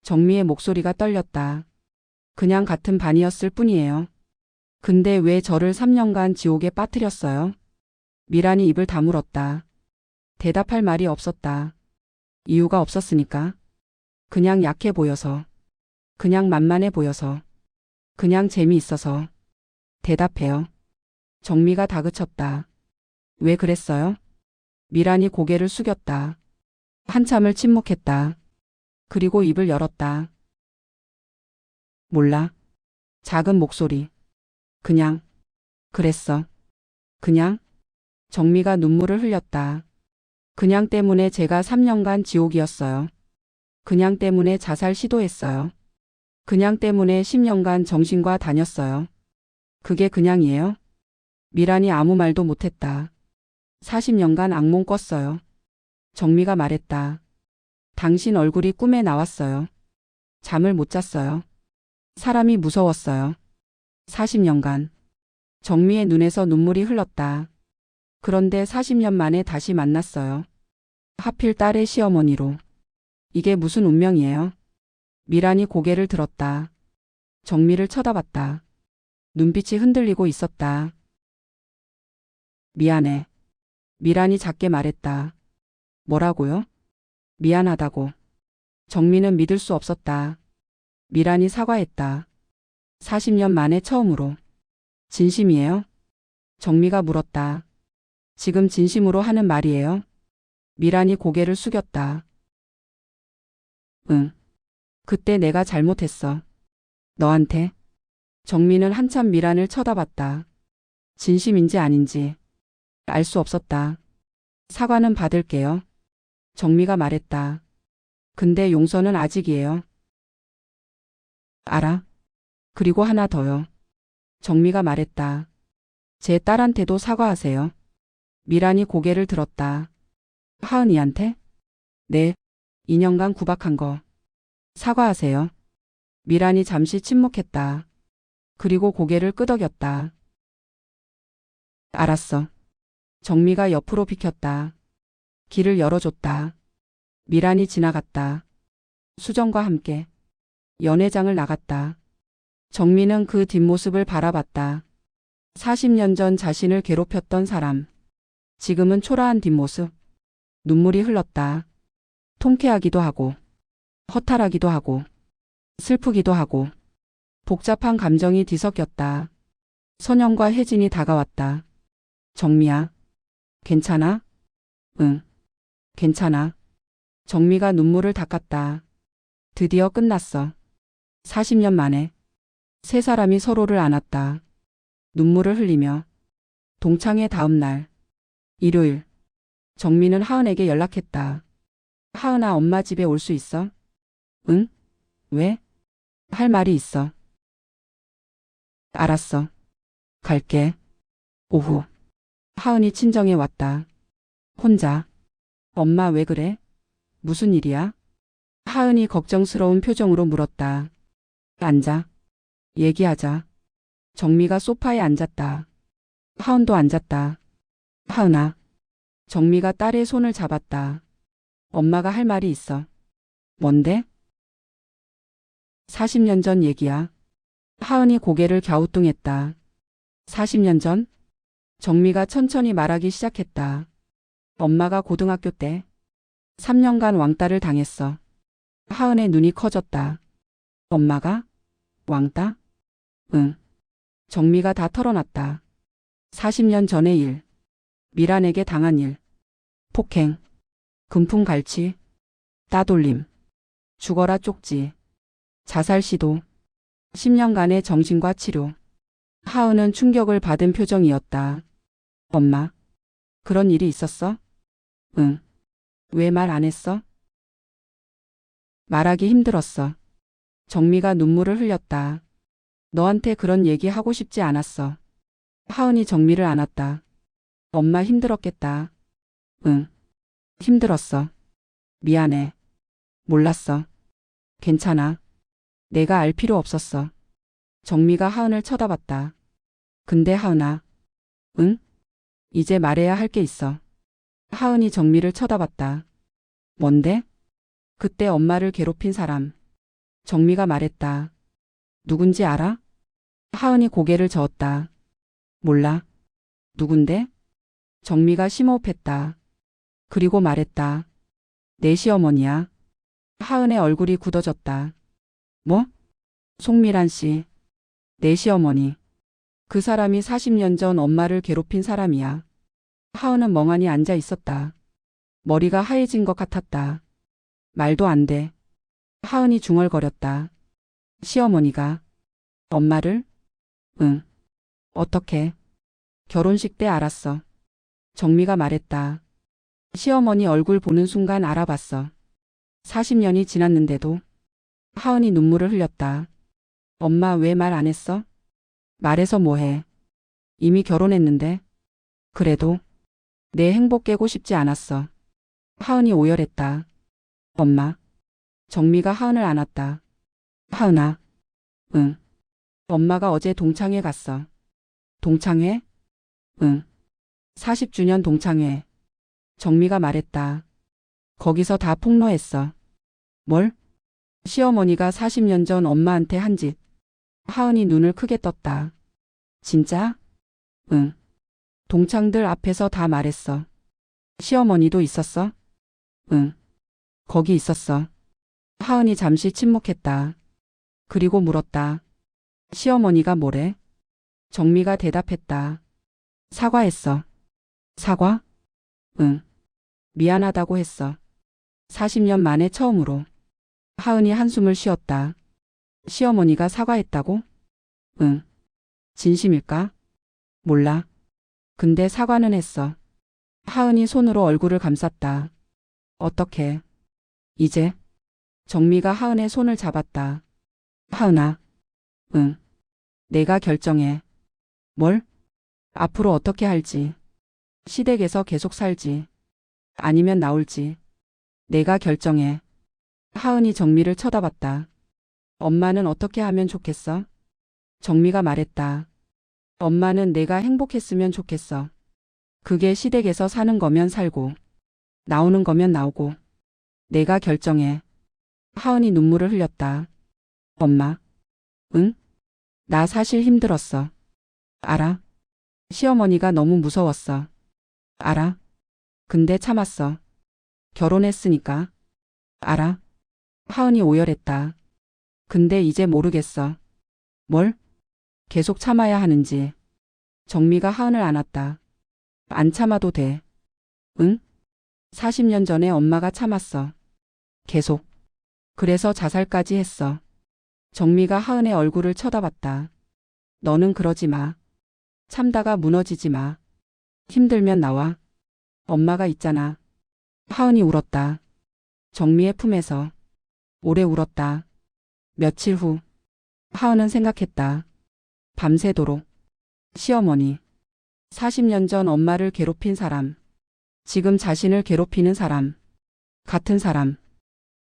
정미의 목소리가 떨렸다. 그냥 같은 반이었을 뿐이에요. 근데 왜 저를 3년간 지옥에 빠뜨렸어요? 미란이 입을 다물었다. 대답할 말이 없었다. 이유가 없었으니까. 그냥 약해 보여서. 그냥 만만해 보여서. 그냥 재미있어서. 대답해요. 정미가 다그쳤다. 왜 그랬어요? 미란이 고개를 숙였다. 한참을 침묵했다. 그리고 입을 열었다. 몰라. 작은 목소리. 그냥. 그랬어. 그냥. 정미가 눈물을 흘렸다. 그냥 때문에 제가 3년간 지옥이었어요. 그냥 때문에 자살 시도했어요. 그냥 때문에 10년간 정신과 다녔어요. 그게 그냥이에요? 미란이 아무 말도 못했다. 40년간 악몽 꿨어요. 정미가 말했다. 당신 얼굴이 꿈에 나왔어요. 잠을 못 잤어요. 사람이 무서웠어요. 40년간. 정미의 눈에서 눈물이 흘렀다. 그런데 40년 만에 다시 만났어요. 하필 딸의 시어머니로. 이게 무슨 운명이에요? 미란이 고개를 들었다. 정미를 쳐다봤다. 눈빛이 흔들리고 있었다. 미안해. 미란이 작게 말했다. 뭐라고요? 미안하다고. 정미는 믿을 수 없었다. 미란이 사과했다. 40년 만에 처음으로. 진심이에요? 정미가 물었다. 지금 진심으로 하는 말이에요? 미란이 고개를 숙였다. 응. 그때 내가 잘못했어. 너한테. 정미는 한참 미란을 쳐다봤다. 진심인지 아닌지 알 수 없었다. 사과는 받을게요. 정미가 말했다. 근데 용서는 아직이에요. 알아. 그리고 하나 더요. 정미가 말했다. 제 딸한테도 사과하세요. 미란이 고개를 들었다. 하은이한테? 네. 2년간 구박한 거. 사과하세요. 미란이 잠시 침묵했다. 그리고 고개를 끄덕였다. 알았어. 정미가 옆으로 비켰다. 길을 열어줬다. 미란이 지나갔다. 수정과 함께 연회장을 나갔다. 정미는 그 뒷모습을 바라봤다. 40년 전 자신을 괴롭혔던 사람. 지금은 초라한 뒷모습. 눈물이 흘렀다. 통쾌하기도 하고, 허탈하기도 하고, 슬프기도 하고, 복잡한 감정이 뒤섞였다. 선영과 혜진이 다가왔다. 정미야, 괜찮아? 응, 괜찮아. 정미가 눈물을 닦았다. 드디어 끝났어. 40년 만에 세 사람이 서로를 안았다. 눈물을 흘리며. 동창회 다음 날 일요일. 정미는 하은에게 연락했다. 하은아, 엄마 집에 올 수 있어? 응? 왜? 할 말이 있어. 알았어. 갈게. 오후. 하은이 친정에 왔다. 혼자. 엄마 왜 그래? 무슨 일이야? 하은이 걱정스러운 표정으로 물었다. 앉아. 얘기하자. 정미가 소파에 앉았다. 하은도 앉았다. 하은아. 정미가 딸의 손을 잡았다. 엄마가 할 말이 있어. 뭔데? 40년 전 얘기야. 하은이 고개를 갸우뚱했다. 40년 전? 정미가 천천히 말하기 시작했다. 엄마가 고등학교 때 3년간 왕따를 당했어. 하은의 눈이 커졌다. 엄마가? 왕따? 응. 정미가 다 털어놨다. 40년 전의 일. 미란에게 당한 일. 폭행. 금품갈취. 따돌림. 죽어라 쪽지. 자살 시도. 10년간의 정신과 치료. 하은은 충격을 받은 표정이었다. 엄마. 그런 일이 있었어? 응. 왜 말 안 했어? 말하기 힘들었어. 정미가 눈물을 흘렸다. 너한테 그런 얘기 하고 싶지 않았어. 하은이 정미를 안았다. 엄마 힘들었겠다. 응. 힘들었어. 미안해. 몰랐어. 괜찮아. 내가 알 필요 없었어. 정미가 하은을 쳐다봤다. 근데 하은아. 응? 이제 말해야 할 게 있어. 하은이 정미를 쳐다봤다. 뭔데? 그때 엄마를 괴롭힌 사람. 정미가 말했다. 누군지 알아? 하은이 고개를 저었다. 몰라. 누군데? 정미가 심호흡했다. 그리고 말했다. 내 시어머니야. 하은의 얼굴이 굳어졌다. 뭐? 송미란 씨. 내 시어머니. 그 사람이 40년 전 엄마를 괴롭힌 사람이야. 하은은 멍하니 앉아 있었다. 머리가 하얘진 것 같았다. 말도 안 돼. 하은이 중얼거렸다. 시어머니가 엄마를? 응. 어떻게? 결혼식 때 알았어. 정미가 말했다. 시어머니 얼굴 보는 순간 알아봤어. 40년이 지났는데도. 하은이 눈물을 흘렸다. 엄마 왜 말 안 했어? 말해서 뭐해. 이미 결혼했는데. 그래도 내 행복 깨고 싶지 않았어. 하은이 오열했다. 엄마. 정미가 하은을 안았다. 하은아. 응. 엄마가 어제 동창회 갔어. 동창회? 응. 40주년 동창회. 정미가 말했다. 거기서 다 폭로했어. 뭘? 시어머니가 40년 전 엄마한테 한 짓. 하은이 눈을 크게 떴다. 진짜? 응. 동창들 앞에서 다 말했어. 시어머니도 있었어? 응. 거기 있었어. 하은이 잠시 침묵했다. 그리고 물었다. 시어머니가 뭐래? 정미가 대답했다. 사과했어. 사과? 응. 미안하다고 했어. 40년 만에 처음으로. 하은이 한숨을 쉬었다. 시어머니가 사과했다고? 응. 진심일까? 몰라. 근데 사과는 했어. 하은이 손으로 얼굴을 감쌌다. 어떻게? 이제? 정미가 하은의 손을 잡았다. 하은아. 응. 내가 결정해. 뭘? 앞으로 어떻게 할지. 시댁에서 계속 살지. 아니면 나올지. 내가 결정해. 하은이 정미를 쳐다봤다. 엄마는 어떻게 하면 좋겠어? 정미가 말했다. 엄마는 내가 행복했으면 좋겠어. 그게 시댁에서 사는 거면 살고, 나오는 거면 나오고. 내가 결정해. 하은이 눈물을 흘렸다. 엄마. 응? 나 사실 힘들었어. 알아? 시어머니가 너무 무서웠어. 알아? 근데 참았어. 결혼했으니까. 알아? 하은이 오열했다. 근데 이제 모르겠어. 뭘? 계속 참아야 하는지. 정미가 하은을 안았다. 안 참아도 돼. 응? 40년 전에 엄마가 참았어. 계속. 그래서 자살까지 했어. 정미가 하은의 얼굴을 쳐다봤다. 너는 그러지 마. 참다가 무너지지 마. 힘들면 나와. 엄마가 있잖아. 하은이 울었다. 정미의 품에서. 오래 울었다. 며칠 후. 하은은 생각했다. 밤새도록. 시어머니. 40년 전 엄마를 괴롭힌 사람. 지금 자신을 괴롭히는 사람. 같은 사람.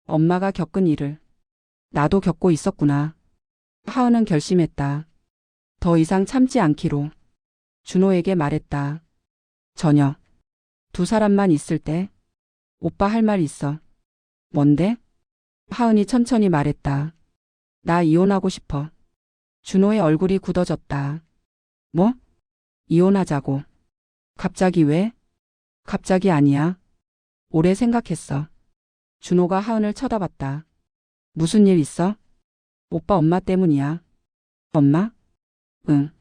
엄마가 겪은 일을. 나도 겪고 있었구나. 하은은 결심했다. 더 이상 참지 않기로. 준호에게 말했다. 저녁. 두 사람만 있을 때. 오빠 할 말 있어. 뭔데? 하은이 천천히 말했다. 나 이혼하고 싶어. 준호의 얼굴이 굳어졌다. 뭐? 이혼하자고. 갑자기 왜? 갑자기 아니야. 오래 생각했어. 준호가 하은을 쳐다봤다. 무슨 일 있어? 오빠 엄마 때문이야. 엄마? 응.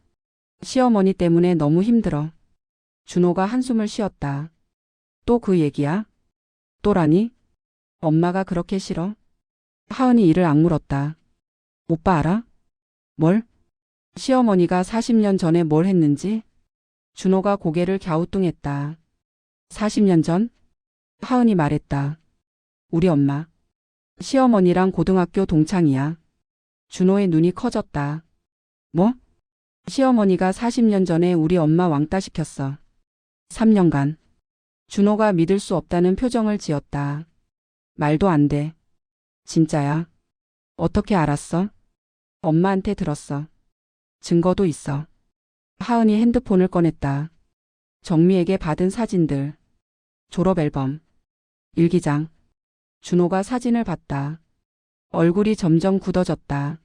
시어머니 때문에 너무 힘들어. 준호가 한숨을 쉬었다. 또 그 얘기야? 또라니? 엄마가 그렇게 싫어? 하은이 이를 악물었다. 오빠 알아? 뭘? 시어머니가 40년 전에 뭘 했는지? 준호가 고개를 갸우뚱했다. 40년 전? 하은이 말했다. 우리 엄마. 시어머니랑 고등학교 동창이야. 준호의 눈이 커졌다. 뭐? 시어머니가 40년 전에 우리 엄마 왕따 시켰어. 3년간. 준호가 믿을 수 없다는 표정을 지었다. 말도 안 돼. 진짜야. 어떻게 알았어? 엄마한테 들었어. 증거도 있어. 하은이 핸드폰을 꺼냈다. 정미에게 받은 사진들. 졸업 앨범. 일기장. 준호가 사진을 봤다. 얼굴이 점점 굳어졌다.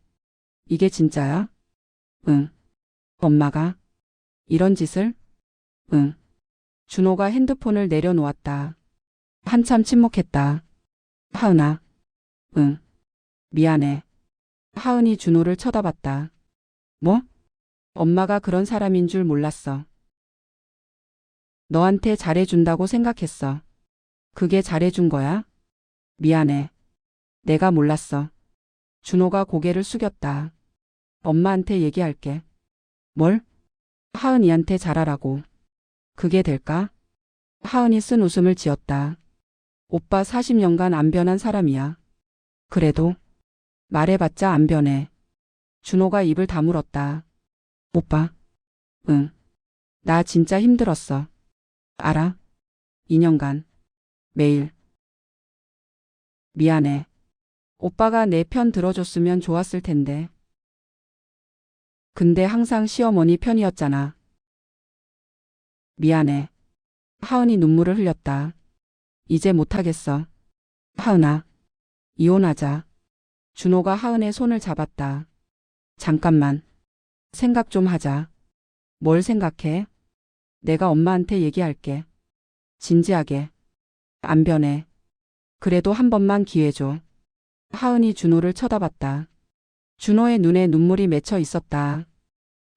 이게 진짜야? 응. 엄마가? 이런 짓을? 응. 준호가 핸드폰을 내려놓았다. 한참 침묵했다. 하은아. 응. 미안해. 하은이 준호를 쳐다봤다. 뭐? 엄마가 그런 사람인 줄 몰랐어. 너한테 잘해준다고 생각했어. 그게 잘해준 거야? 미안해. 내가 몰랐어. 준호가 고개를 숙였다. 엄마한테 얘기할게. 뭘? 하은이한테 잘하라고. 그게 될까? 하은이 쓴 웃음을 지었다. 오빠 40년간 안 변한 사람이야. 그래도 말해봤자 안 변해. 준호가 입을 다물었다. 오빠. 응. 나 진짜 힘들었어. 알아? 2년간. 매일. 미안해. 오빠가 내 편 들어줬으면 좋았을 텐데. 근데 항상 시어머니 편이었잖아. 미안해. 하은이 눈물을 흘렸다. 이제 못하겠어. 하은아. 이혼하자. 준호가 하은의 손을 잡았다. 잠깐만. 생각 좀 하자. 뭘 생각해? 내가 엄마한테 얘기할게. 진지하게. 안 변해. 그래도 한 번만 기회 줘. 하은이 준호를 쳐다봤다. 준호의 눈에 눈물이 맺혀 있었다.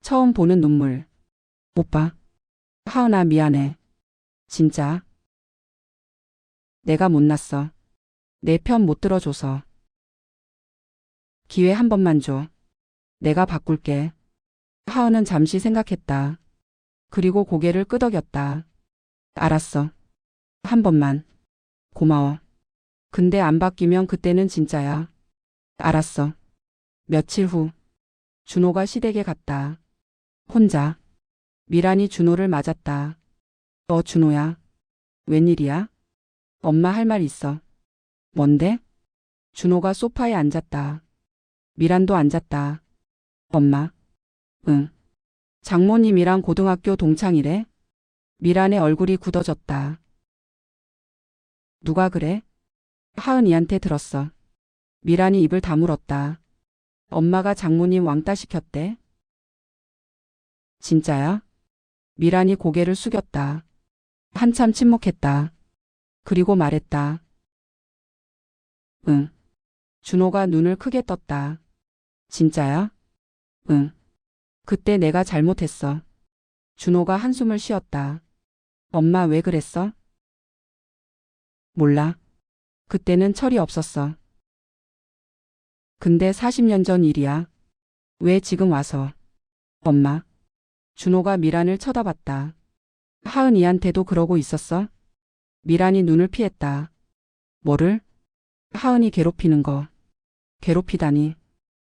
처음 보는 눈물. 오빠. 하은아 미안해. 진짜. 내가 못났어. 내 편 못 들어줘서. 기회 한 번만 줘. 내가 바꿀게. 하은은 잠시 생각했다. 그리고 고개를 끄덕였다. 알았어. 한 번만. 고마워. 근데 안 바뀌면 그때는 진짜야. 알았어. 며칠 후. 준호가 시댁에 갔다. 혼자. 미란이 준호를 맞았다. 준호야. 웬일이야? 엄마 할 말 있어. 뭔데? 준호가 소파에 앉았다. 미란도 앉았다. 엄마. 응. 장모님이랑 고등학교 동창이래? 미란의 얼굴이 굳어졌다. 누가 그래? 하은이한테 들었어. 미란이 입을 다물었다. 엄마가 장모님 왕따 시켰대? 진짜야? 미란이 고개를 숙였다. 한참 침묵했다. 그리고 말했다. 응. 준호가 눈을 크게 떴다. 진짜야? 응. 그때 내가 잘못했어. 준호가 한숨을 쉬었다. 엄마 왜 그랬어? 몰라. 그때는 철이 없었어. 근데 40년 전 일이야. 왜 지금 와서? 엄마. 준호가 미란을 쳐다봤다. 하은이한테도 그러고 있었어? 미란이 눈을 피했다. 뭐를? 하은이 괴롭히는 거. 괴롭히다니.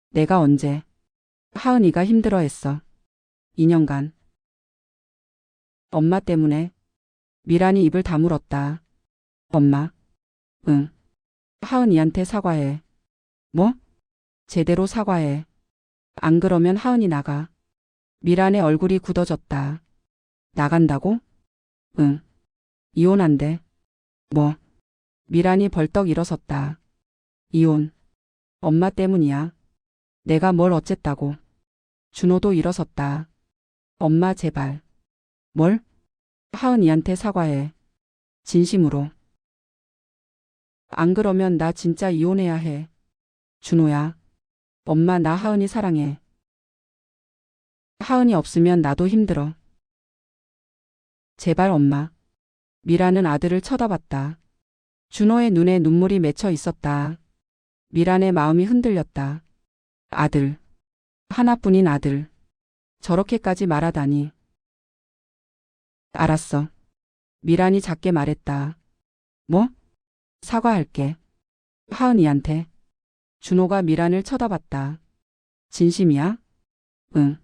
내가 언제? 하은이가 힘들어했어. 2년간. 엄마 때문에. 미란이 입을 다물었다. 엄마. 응. 하은이한테 사과해. 뭐? 제대로 사과해. 안 그러면 하은이 나가. 미란의 얼굴이 굳어졌다. 나간다고? 응. 이혼한대. 뭐? 미란이 벌떡 일어섰다. 이혼. 엄마 때문이야. 내가 뭘 어쨌다고. 준호도 일어섰다. 엄마 제발. 뭘? 하은이한테 사과해. 진심으로. 안 그러면 나 진짜 이혼해야 해. 준호야. 엄마 나 하은이 사랑해. 하은이 없으면 나도 힘들어. 제발 엄마. 미란은 아들을 쳐다봤다. 준호의 눈에 눈물이 맺혀 있었다. 미란의 마음이 흔들렸다. 아들. 하나뿐인 아들. 저렇게까지 말하다니. 알았어. 미란이 작게 말했다. 뭐? 사과할게. 하은이한테. 준호가 미란을 쳐다봤다. 진심이야? 응.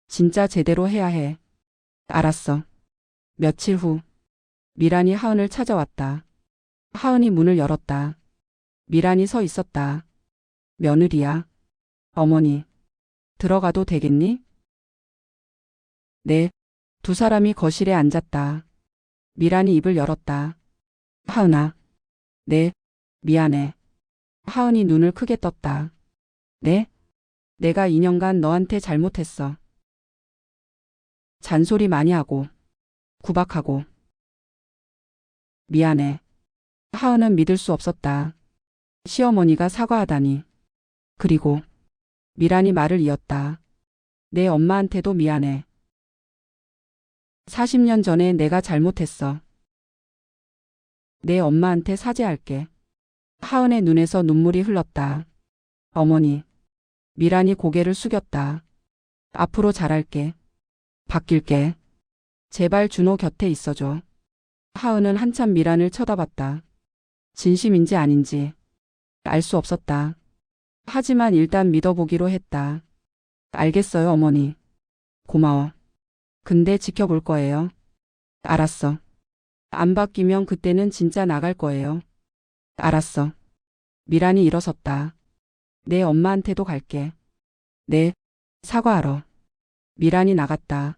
진짜 제대로 해야 해. 알았어. 며칠 후 미란이 하은을 찾아왔다. 하은이 문을 열었다. 미란이 서 있었다. 며느리야. 어머니. 들어가도 되겠니? 네. 두 사람이 거실에 앉았다. 미란이 입을 열었다. 하은아. 네. 미안해. 하은이 눈을 크게 떴다. 네? 내가 2년간 너한테 잘못했어. 잔소리 많이 하고 구박하고. 미안해. 하은은 믿을 수 없었다. 시어머니가 사과하다니. 그리고 미란이 말을 이었다. 내 엄마한테도 미안해. 40년 전에 내가 잘못했어. 내 엄마한테 사죄할게. 하은의 눈에서 눈물이 흘렀다. 어머니. 미란이 고개를 숙였다. 앞으로 잘할게. 바뀔게. 제발 준호 곁에 있어줘. 하은은 한참 미란을 쳐다봤다. 진심인지 아닌지 알 수 없었다. 하지만 일단 믿어보기로 했다. 알겠어요, 어머니. 고마워. 근데 지켜볼 거예요. 알았어. 안 바뀌면 그때는 진짜 나갈 거예요. 알았어. 미란이 일어섰다. 내 엄마한테도 갈게. 네. 사과하러. 미란이 나갔다.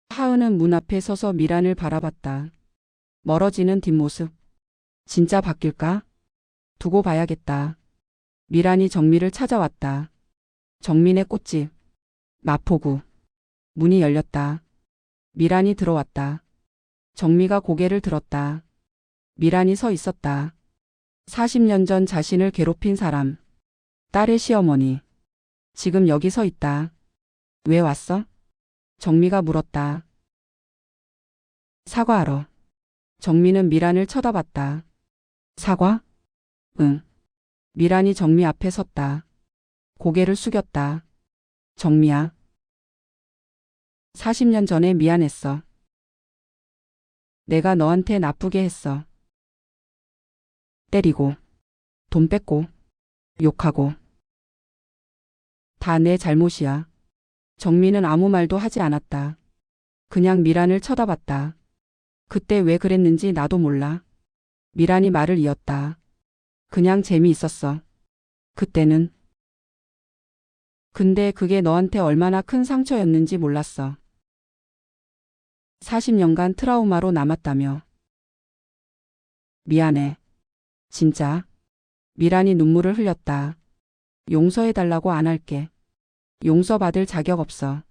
하은은 문 앞에 서서 미란을 바라봤다. 멀어지는 뒷모습. 진짜 바뀔까? 두고 봐야겠다. 미란이 정미를 찾아왔다. 정민의 꽃집. 마포구. 문이 열렸다. 미란이 들어왔다. 정미가 고개를 들었다. 미란이 서 있었다. 40년 전 자신을 괴롭힌 사람. 딸의 시어머니. 지금 여기 서 있다. 왜 왔어? 정미가 물었다. 사과하러. 정미는 미란을 쳐다봤다. 사과? 응. 미란이 정미 앞에 섰다. 고개를 숙였다. 정미야. 40년 전에 미안했어. 내가 너한테 나쁘게 했어. 때리고, 돈 뺏고, 욕하고. 다 내 잘못이야. 정미는 아무 말도 하지 않았다. 그냥 미란을 쳐다봤다. 그때 왜 그랬는지 나도 몰라. 미란이 말을 이었다. 그냥 재미있었어. 그때는. 근데 그게 너한테 얼마나 큰 상처였는지 몰랐어. 40년간 트라우마로 남았다며. 미안해. 진짜. 미란이 눈물을 흘렸다. 용서해달라고 안 할게. 용서받을 자격 없어.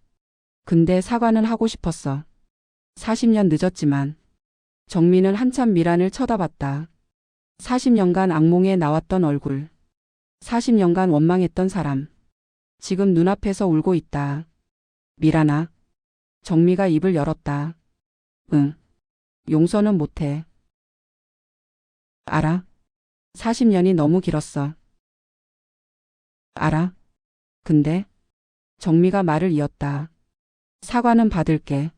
근데 사과는 하고 싶었어. 40년 늦었지만. 정민은 한참 미란을 쳐다봤다. 40년간 악몽에 나왔던 얼굴. 40년간 원망했던 사람. 지금 눈앞에서 울고 있다. 미란아. 정미가 입을 열었다. 응. 용서는 못해. 알아. 40년이 너무 길었어. 알아. 근데 정미가 말을 이었다. 사과는 받을게.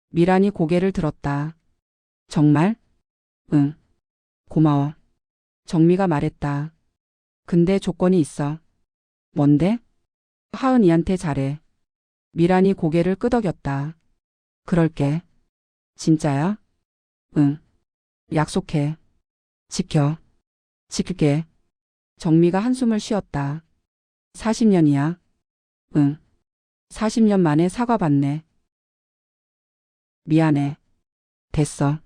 미란이 고개를 들었다. 정말? 응. 고마워. 정미가 말했다. 근데 조건이 있어. 뭔데? 하은이한테 잘해. 미란이 고개를 끄덕였다. 그럴게. 진짜야? 응. 약속해. 지켜. 지킬게. 정미가 한숨을 쉬었다. 40년이야. 응. 40년 만에 사과받네. 미안해. 됐어.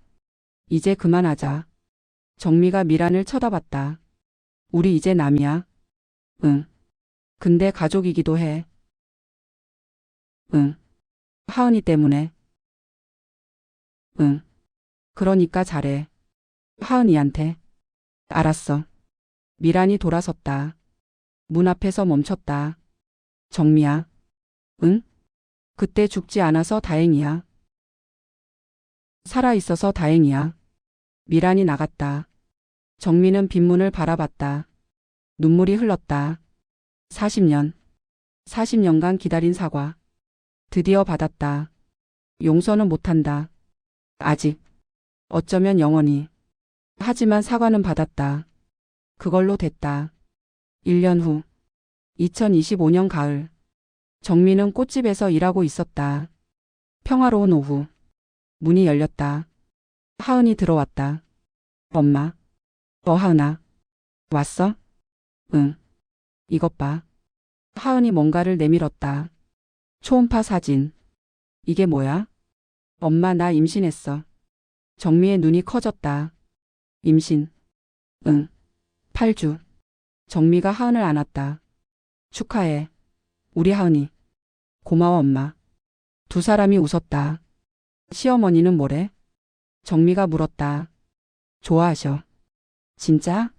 이제 그만하자. 정미가 미란을 쳐다봤다. 우리 이제 남이야. 응. 근데 가족이기도 해. 응. 하은이 때문에. 응. 그러니까 잘해. 하은이한테. 알았어. 미란이 돌아섰다. 문 앞에서 멈췄다. 정미야. 응? 그때 죽지 않아서 다행이야. 살아있어서 다행이야. 미란이 나갔다. 정미는 빈문을 바라봤다. 눈물이 흘렀다. 40년. 40년간 기다린 사과. 드디어 받았다. 용서는 못한다. 아직. 어쩌면 영원히. 하지만 사과는 받았다. 그걸로 됐다. 1년 후. 2025년 가을. 정미는 꽃집에서 일하고 있었다. 평화로운 오후. 문이 열렸다. 하은이 들어왔다. 엄마. 하은아. 왔어? 응. 이것 봐. 하은이 뭔가를 내밀었다. 초음파 사진. 이게 뭐야? 엄마, 나 임신했어. 정미의 눈이 커졌다. 임신. 응. 8주. 정미가 하은을 안았다. 축하해. 우리 하은이. 고마워 엄마. 두 사람이 웃었다. 시어머니는 뭐래? 정미가 물었다. 좋아하셔. 진짜?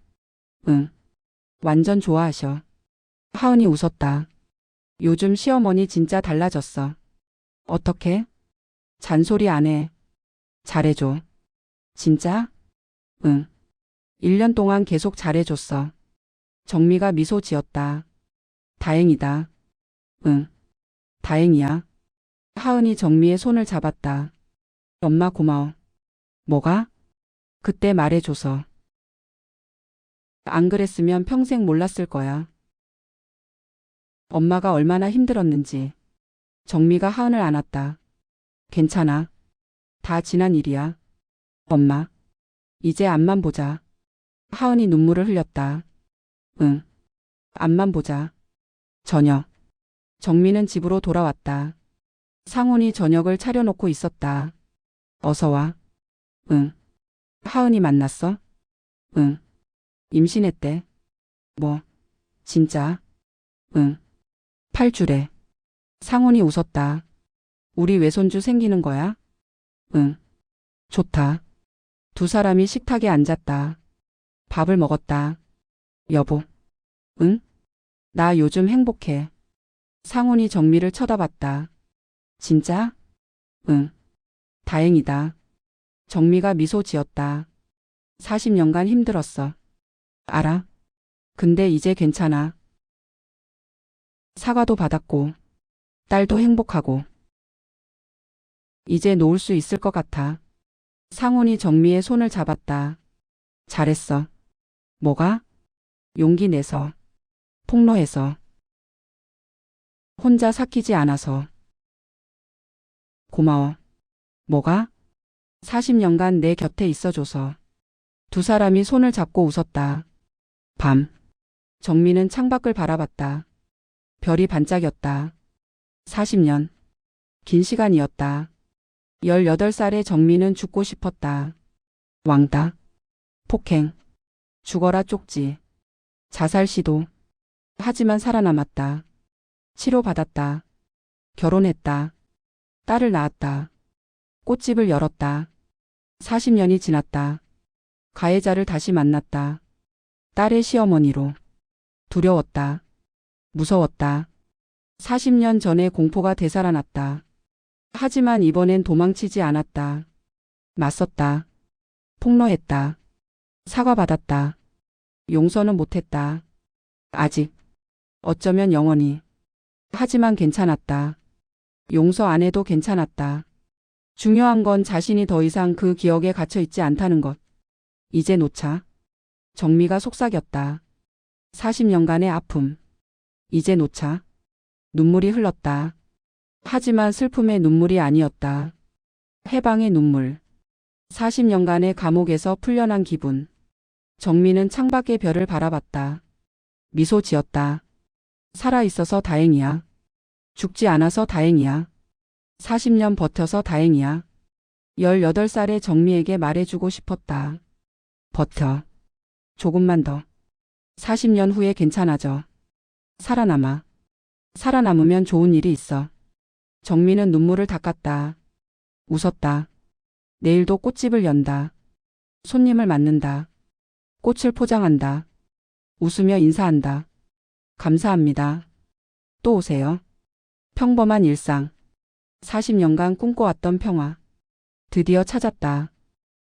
응. 완전 좋아하셔. 하은이 웃었다. 요즘 시어머니 진짜 달라졌어. 어떻게? 잔소리 안 해. 잘해줘. 진짜? 응. 1년 동안 계속 잘해줬어. 정미가 미소 지었다. 다행이다. 응. 다행이야. 하은이 정미의 손을 잡았다. 엄마 고마워. 뭐가? 그때 말해줘서. 안 그랬으면 평생 몰랐을 거야. 엄마가 얼마나 힘들었는지. 정미가 하은을 안았다. 괜찮아. 다 지난 일이야. 엄마. 이제 앞만 보자. 하은이 눈물을 흘렸다. 응. 앞만 보자. 저녁. 정미는 집으로 돌아왔다. 상훈이 저녁을 차려놓고 있었다. 어서 와. 응. 하은이 만났어? 응. 임신했대. 뭐? 진짜? 응. 8주래. 상훈이 웃었다. 우리 외손주 생기는 거야? 응. 좋다. 두 사람이 식탁에 앉았다. 밥을 먹었다. 여보. 응? 나 요즘 행복해. 상훈이 정미를 쳐다봤다. 진짜? 응. 다행이다. 정미가 미소 지었다. 40년간 힘들었어. 알아. 근데 이제 괜찮아. 사과도 받았고, 딸도 행복하고. 이제 놓을 수 있을 것 같아. 상훈이 정미의 손을 잡았다. 잘했어. 뭐가? 용기 내서. 폭로해서. 혼자 삭히지 않아서. 고마워. 뭐가? 40년간 내 곁에 있어줘서. 두 사람이 손을 잡고 웃었다. 밤. 정미는 창밖을 바라봤다. 별이 반짝였다. 40년. 긴 시간이었다. 18살의 정미는 죽고 싶었다. 왕따. 폭행. 죽어라 쪽지. 자살 시도. 하지만 살아남았다. 치료받았다. 결혼했다. 딸을 낳았다. 꽃집을 열었다. 40년이 지났다. 가해자를 다시 만났다. 딸의 시어머니로. 두려웠다. 무서웠다. 40년 전의 공포가 되살아났다. 하지만 이번엔 도망치지 않았다. 맞섰다. 폭로했다. 사과받았다. 용서는 못했다. 아직. 어쩌면 영원히. 하지만 괜찮았다. 용서 안 해도 괜찮았다. 중요한 건 자신이 더 이상 그 기억에 갇혀 있지 않다는 것. 이제 놓자. 정미가 속삭였다. 40년간의 아픔. 이제 놓자. 눈물이 흘렀다. 하지만 슬픔의 눈물이 아니었다. 해방의 눈물. 40년간의 감옥에서 풀려난 기분. 정미는 창밖의 별을 바라봤다. 미소 지었다. 살아있어서 다행이야. 죽지 않아서 다행이야. 40년 버텨서 다행이야. 18살의 정미에게 말해주고 싶었다. 버텨. 조금만 더. 40년 후에 괜찮아져. 살아남아. 살아남으면 좋은 일이 있어. 정미는 눈물을 닦았다. 웃었다. 내일도 꽃집을 연다. 손님을 맞는다. 꽃을 포장한다. 웃으며 인사한다. 감사합니다. 또 오세요. 평범한 일상. 40년간 꿈꿔왔던 평화. 드디어 찾았다.